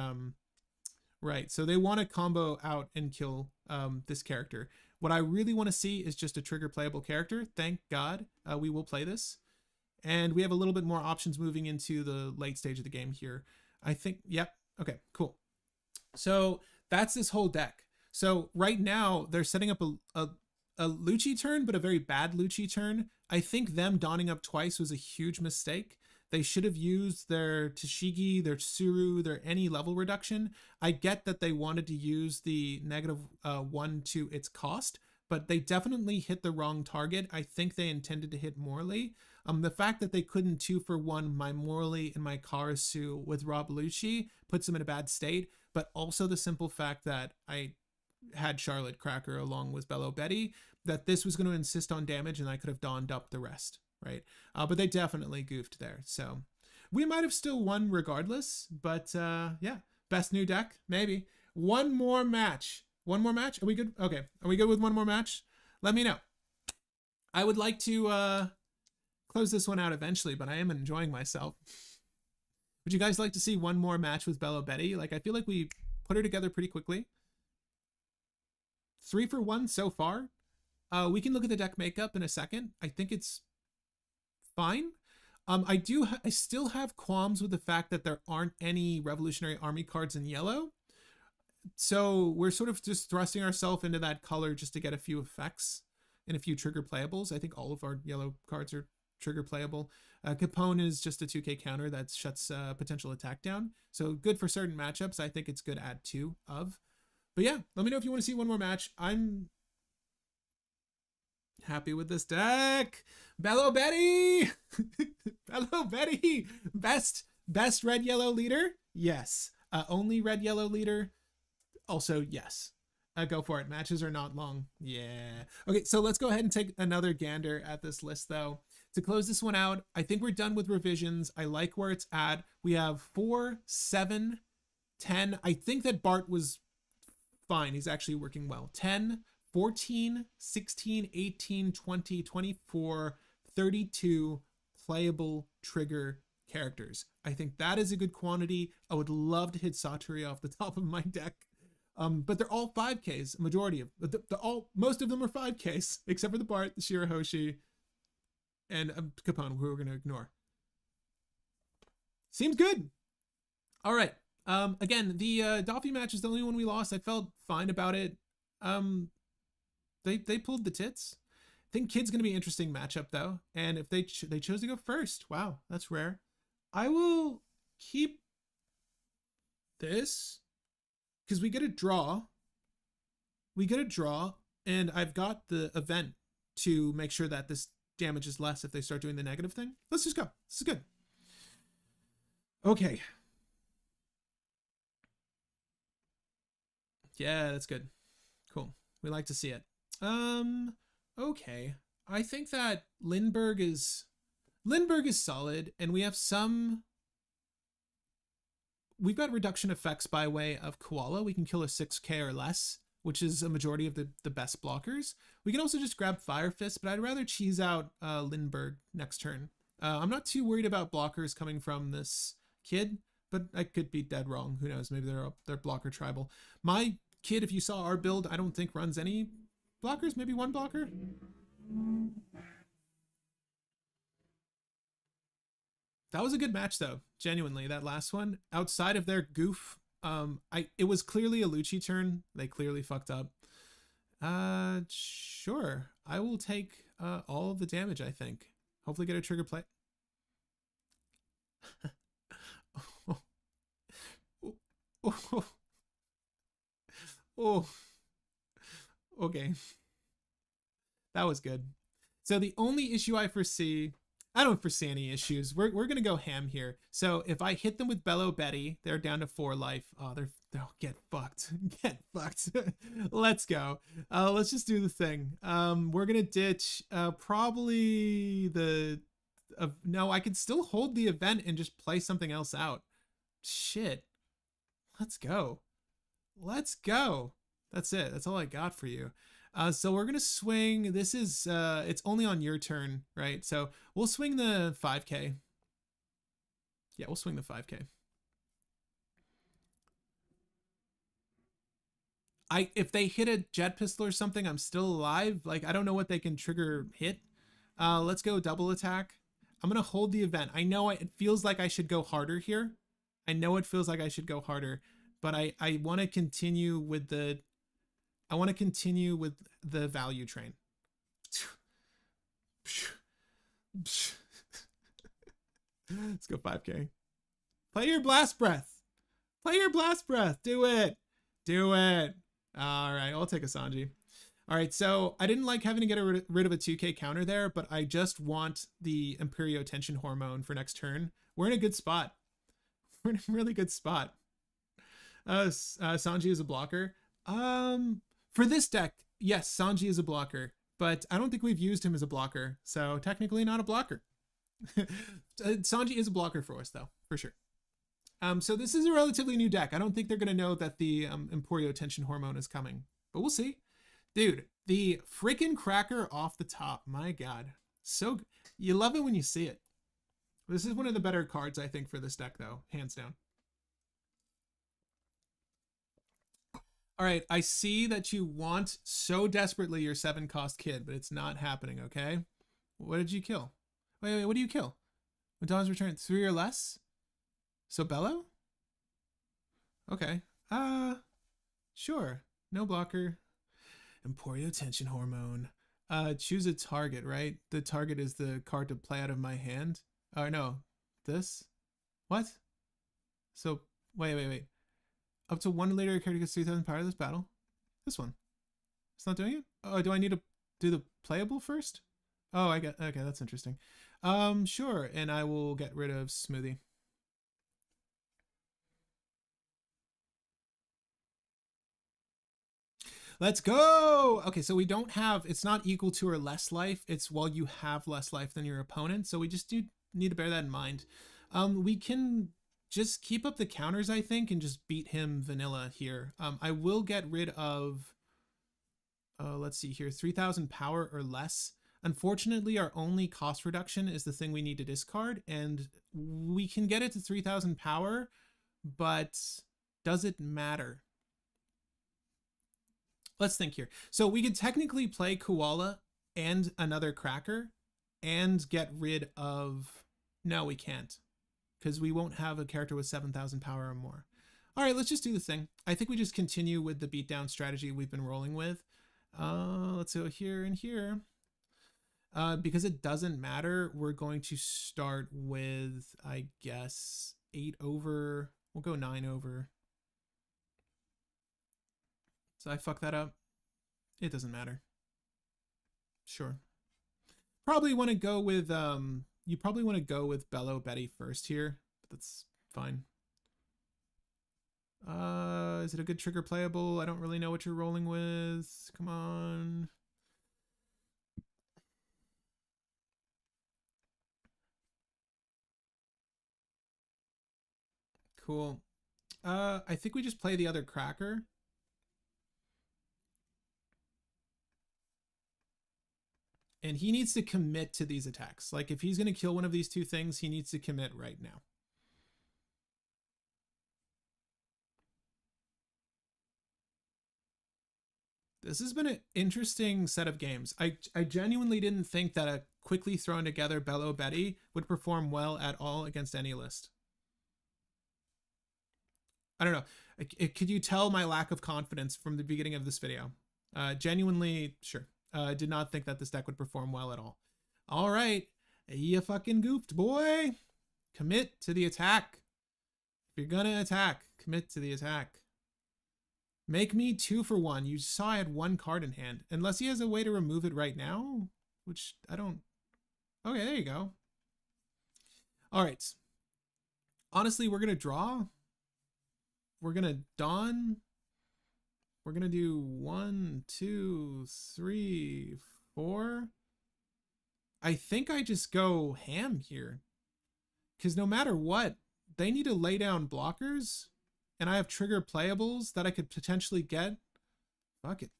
right, so they want to combo out and kill this character. What I really want to see is just a trigger playable character. Thank God we will play this. And we have a little bit more options moving into the late stage of the game here. I think, yep, okay, cool. So that's this whole deck. So right now they're setting up a Lucci turn, but a very bad Lucci turn. I think them donning up twice was a huge mistake. They should have used their Tashigi, their Tsuru, their any level reduction. I get that they wanted to use the -1 to its cost, but they definitely hit the wrong target. I think they intended to hit Morley. The fact that they couldn't 2-for-1 my Morley and my Karasu with Rob Lucci puts them in a bad state, but also the simple fact that I had Charlotte Cracker along with Belo Betty, that this was going to insist on damage and I could have donned up the rest, right? But they definitely goofed there. So we might have still won regardless, but yeah, best new deck, maybe. One more match. One more match? Are we good? Okay, are we good with one more match? Let me know. I would like to close this one out eventually, but I am enjoying myself. Would you guys like to see one more match with Belo Betty? Like, I feel like we put her together pretty quickly. 3-for-1 so far. We can look at the deck makeup in a second. I think it's fine. I still have qualms with the fact that there aren't any Revolutionary Army cards in yellow. So we're sort of just thrusting ourselves into that color just to get a few effects and a few trigger playables. I think all of our yellow cards are trigger playable. Capone is just a 2k counter that shuts potential attack down. So good for certain matchups. I think it's good to add 2 of. But yeah, let me know if you want to see one more match. I'm happy with this deck. Belo Betty! Belo Betty! Best red yellow leader? Yes. Only red yellow leader? Also, yes. Go for it. Matches are not long. Yeah. Okay, so let's go ahead and take another gander at this list, though. To close this one out, I think we're done with revisions. I like where it's at. We have 4, 7, 10. I think that Bart was fine. He's actually working well. 10, 14, 16, 18, 20, 24, 32 playable trigger characters. I think that is a good quantity. I would love to hit Saturi off the top of my deck. But they're all 5Ks, majority of most of them are 5Ks, except for the Bart, the Shirahoshi, and Capone, who we're going to ignore. Seems good. All right. Again, the Doffy match is the only one we lost. I felt fine about it. They pulled the tits. I think Kid's gonna be an interesting matchup though, and if they chose to go first, wow, that's rare. I will keep this because we get a draw. We get a draw, and I've got the event to make sure that this damage is less if they start doing the negative thing. Let's just go. This is good. Okay. Yeah, that's good. Cool. We like to see it. Okay. I think that Lindbergh is solid, and we have we've got reduction effects by way of Koala. We can kill a 6k or less, which is a majority of the best blockers. We can also just grab Fire Fist, but I'd rather cheese out Lindbergh next turn. I'm not too worried about blockers coming from this Kid, but I could be dead wrong. Who knows? Maybe they're blocker tribal. My Kid, if you saw our build, I don't think runs any blockers, maybe one blocker. That was a good match though, genuinely, that last one. Outside of their goof, it was clearly a Lucci turn. They clearly fucked up. Sure. I will take all of the damage, I think. Hopefully get a trigger play. Oh. Okay. That was good. So the only issue I don't foresee any issues. We're going to go ham here. So if I hit them with Belo Betty, they're down to 4 life. Oh, they'll get fucked. Get fucked. Let's go. Let's just do the thing. We're going to ditch probably no, I could still hold the event and just play something else out. Shit. Let's go. Let's go. That's it. That's all I got for you. So we're going to swing. This is, it's only on your turn, right? So we'll swing the 5k. Yeah, we'll swing the 5k. If they hit a jet pistol or something, I'm still alive. Like, I don't know what they can trigger hit. Let's go double attack. I'm going to hold the event. I know it feels like I should go harder here. I know it feels like I should go harder, but I want to continue with the value train. Let's go 5k. Play your blast breath. Play your blast breath. Do it. Do it. All right, I'll take a Sanji. All right, so I didn't like having to get rid of a 2k counter there, but I just want the Imperio Tension Hormone for next turn. We're in a good spot. We're in a really good spot. Sanji is a blocker. For this deck, yes, Sanji is a blocker, but I don't think we've used him as a blocker, so technically not a blocker. Sanji is a blocker for us, though, for sure. So this is a relatively new deck. I don't think they're going to know that the Emporio Tension Hormone is coming, but we'll see. Dude, the freaking cracker off the top, my God. So, you love it when you see it. This is one of the better cards, I think, for this deck, though, hands down. All right, I see that you want so desperately your 7-cost Kid, but it's not happening, okay? What did you kill? Wait, what do you kill? When Dawn's Return, 3 or less? So Bello? Okay. Sure. No blocker. Emporio Tension Hormone. Choose a target, right? The target is the card to play out of my hand. Oh, no. This? What? So, wait. Up to 1 later, character gets 3,000 power of this battle. This one. It's not doing it? Oh, do I need to do the playable first? Oh, okay, that's interesting. Sure, and I will get rid of Smoothie. Let's go! Okay, so we don't have, it's not equal to or less life, it's while you have less life than your opponent, so we just do need to bear that in mind. We can just keep up the counters, I think, and just beat him vanilla here. I will get rid of, let's see here, 3,000 power or less. Unfortunately, our only cost reduction is the thing we need to discard, and we can get it to 3,000 power, but does it matter? Let's think here. So we could technically play Koala and another Cracker and get rid of... No, we can't, because we won't have a character with 7,000 power or more. All right, let's just do the thing. I think we just continue with the beatdown strategy we've been rolling with. Let's go here and here. Because it doesn't matter, we're going to start with, I guess, 8 over. We'll go 9 over. So I fuck that up. It doesn't matter. Sure. Probably want to go with, you probably want to go with Belo Betty first here, but that's fine. Is it a good trigger playable? I don't really know what you're rolling with. Come on. Cool. I think we just play the other cracker. And he needs to commit to these attacks. Like, if he's going to kill one of these two things, he needs to commit right now. This has been an interesting set of games. I genuinely didn't think that a quickly thrown together Belo Betty would perform well at all against any list. I don't know. Could you tell my lack of confidence from the beginning of this video? Genuinely, sure. Did not think that this deck would perform well at all. All right. You fucking goofed, boy. Commit to the attack. If you're gonna attack, commit to the attack. Make me 2 for 1. You saw I had 1 card in hand. Unless he has a way to remove it right now, which I don't... Okay, there you go. All right. Honestly, we're gonna draw. We're gonna Dawn. We're gonna do 1, 2, 3, 4. I think I just go ham here. Because no matter what, they need to lay down blockers. And I have trigger playables that I could potentially get. Fuck it.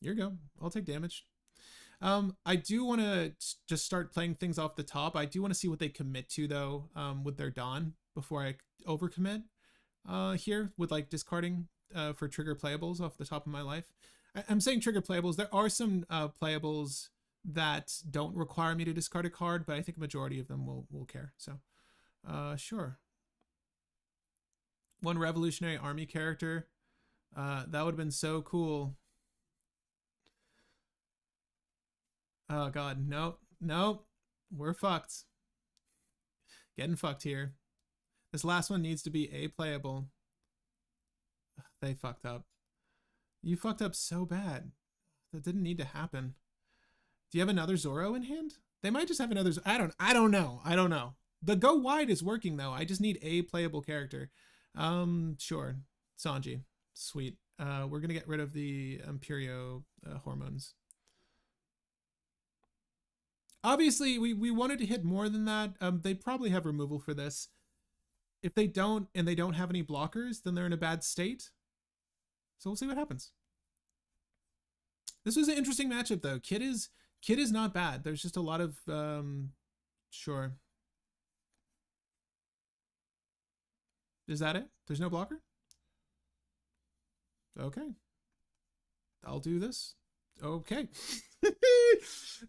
Here you go. I'll take damage. I do want to just start playing things off the top. I do want to see what they commit to, though, with their Dawn before I overcommit here with, like, discarding for trigger playables off the top of my life. I'm saying trigger playables. There are some playables that don't require me to discard a card, but I think a majority of them will care. So, sure. 1 Revolutionary Army character. That would have been so cool. Oh god, nope. We're fucked. Getting fucked here. This last one needs to be a playable. They fucked up. You fucked up so bad. That didn't need to happen. Do you have another Zoro in hand? They might just have another. I don't know. The go wide is working though. I just need a playable character. Sure. Sanji. Sweet. We're gonna get rid of the Imperio hormones. Obviously, we wanted to hit more than that. They probably have removal for this. If they don't, and they don't have any blockers, then they're in a bad state. So we'll see what happens. This was an interesting matchup, though. Kid is not bad. There's just a lot of sure. Is that it? There's no blocker? Okay. I'll do this. Okay.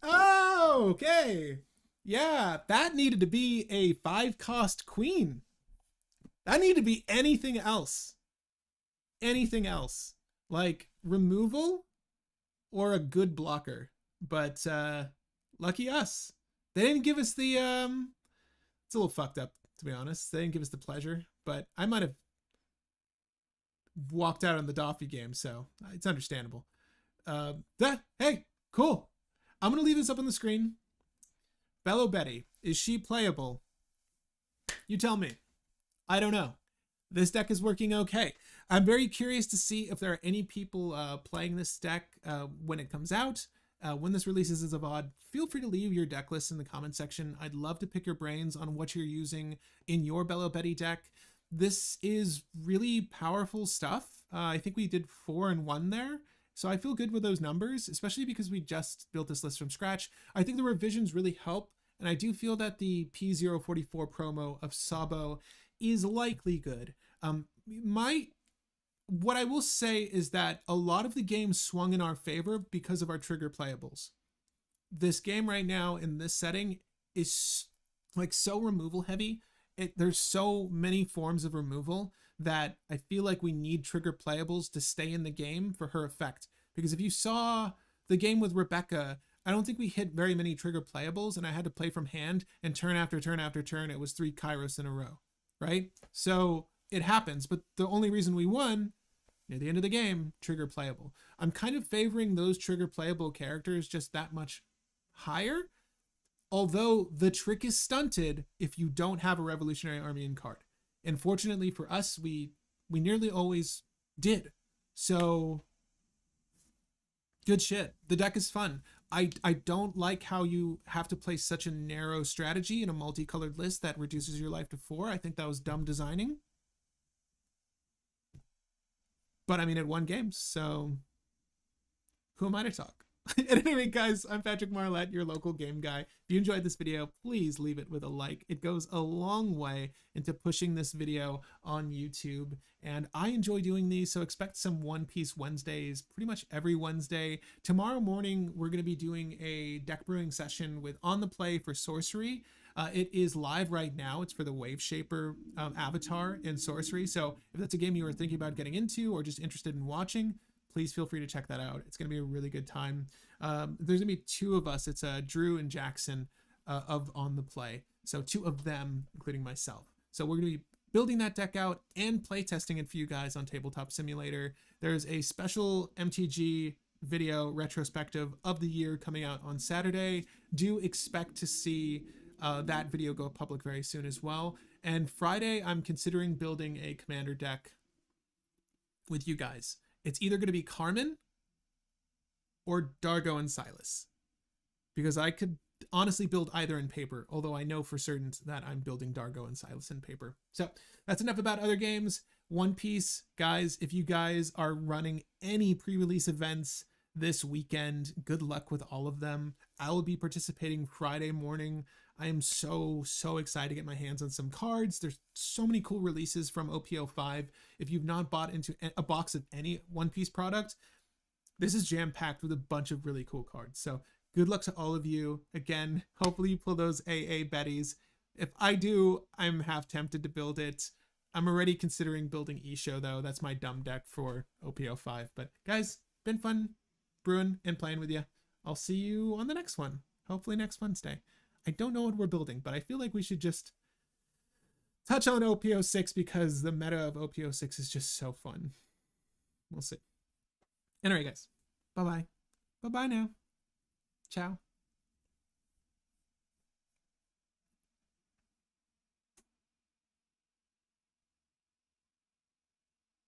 Oh, okay. Yeah, that needed to be a 5-cost queen. That needed to be anything else. Anything else. Like removal or a good blocker. But lucky us. They didn't give us the it's a little fucked up, to be honest. They didn't give us the pleasure, but I might have walked out on the Doffy game, so it's understandable. Hey, cool. I'm gonna leave this up on the screen. Belo Betty, is she playable? You tell me. I don't know. This deck is working okay. I'm very curious to see if there are any people playing this deck when it comes out. When this releases as a VOD, feel free to leave your deck list in the comment section. I'd love to pick your brains on what you're using in your Belo Betty deck. This is really powerful stuff. I think we did 4 and 1 there. So I feel good with those numbers, especially because we just built this list from scratch. I think the revisions really help. And I do feel that the P044 promo of Sabo is likely good. What I will say is that a lot of the games swung in our favor because of our trigger playables. This game right now in this setting is like so removal heavy there's so many forms of removal that I feel like we need trigger playables to stay in the game for her effect. Because if you saw the game with Rebecca, I don't think we hit very many trigger playables, and I had to play from hand, and turn after turn after turn, it was 3 Kairos in a row, right? So it happens, but the only reason we won near the end of the game, trigger playable. I'm kind of favoring those trigger playable characters just that much higher, although the trick is stunted if you don't have a Revolutionary Army in card. And fortunately for us, we nearly always did. So good shit. The deck is fun. I don't like how you have to play such a narrow strategy in a multicolored list that reduces your life to 4. I think that was dumb designing. But I mean, it won games, so who am I to talk? Anyway, guys, I'm Patrick Marlette, your local game guy. If you enjoyed this video, please leave it with a like. It goes a long way into pushing this video on YouTube. And I enjoy doing these, so expect some One Piece Wednesdays pretty much every Wednesday. Tomorrow morning, we're going to be doing a deck brewing session with On the Play for Sorcery. It is live right now. It's for the Wave Shaper avatar in Sorcery. So if that's a game you were thinking about getting into or just interested in watching, please feel free to check that out. It's going to be a really good time. There's going to be 2 of us. It's Drew and Jackson of On the Play. So 2 of them, including myself. So we're going to be building that deck out and play testing it for you guys on Tabletop Simulator. There's a special MTG video retrospective of the year coming out on Saturday. Do expect to see that video go public very soon as well. And Friday, I'm considering building a commander deck with you guys. It's either going to be Carmen or Dargo and Silas, because I could honestly build either in paper, although I know for certain that I'm building Dargo and Silas in paper. So that's enough about other games. One Piece, guys, if you guys are running any pre-release events this weekend, good luck with all of them. I will be participating Friday morning. I am so excited to get my hands on some cards. There's so many cool releases from OPO5. If you've not bought into a box of any One Piece product, this is jam-packed with a bunch of really cool cards. So good luck to all of you. Again, hopefully you pull those AA Bettys. If I do, I'm half tempted to build it. I'm already considering building Isho, though. That's my dumb deck for OPO5. But guys, been fun brewing and playing with you. I'll see you on the next one. Hopefully next Wednesday. I don't know what we're building, but I feel like we should just touch on OPO6 because the meta of OPO6 is just so fun. We'll see. Anyway, guys. Bye-bye. Bye-bye now. Ciao.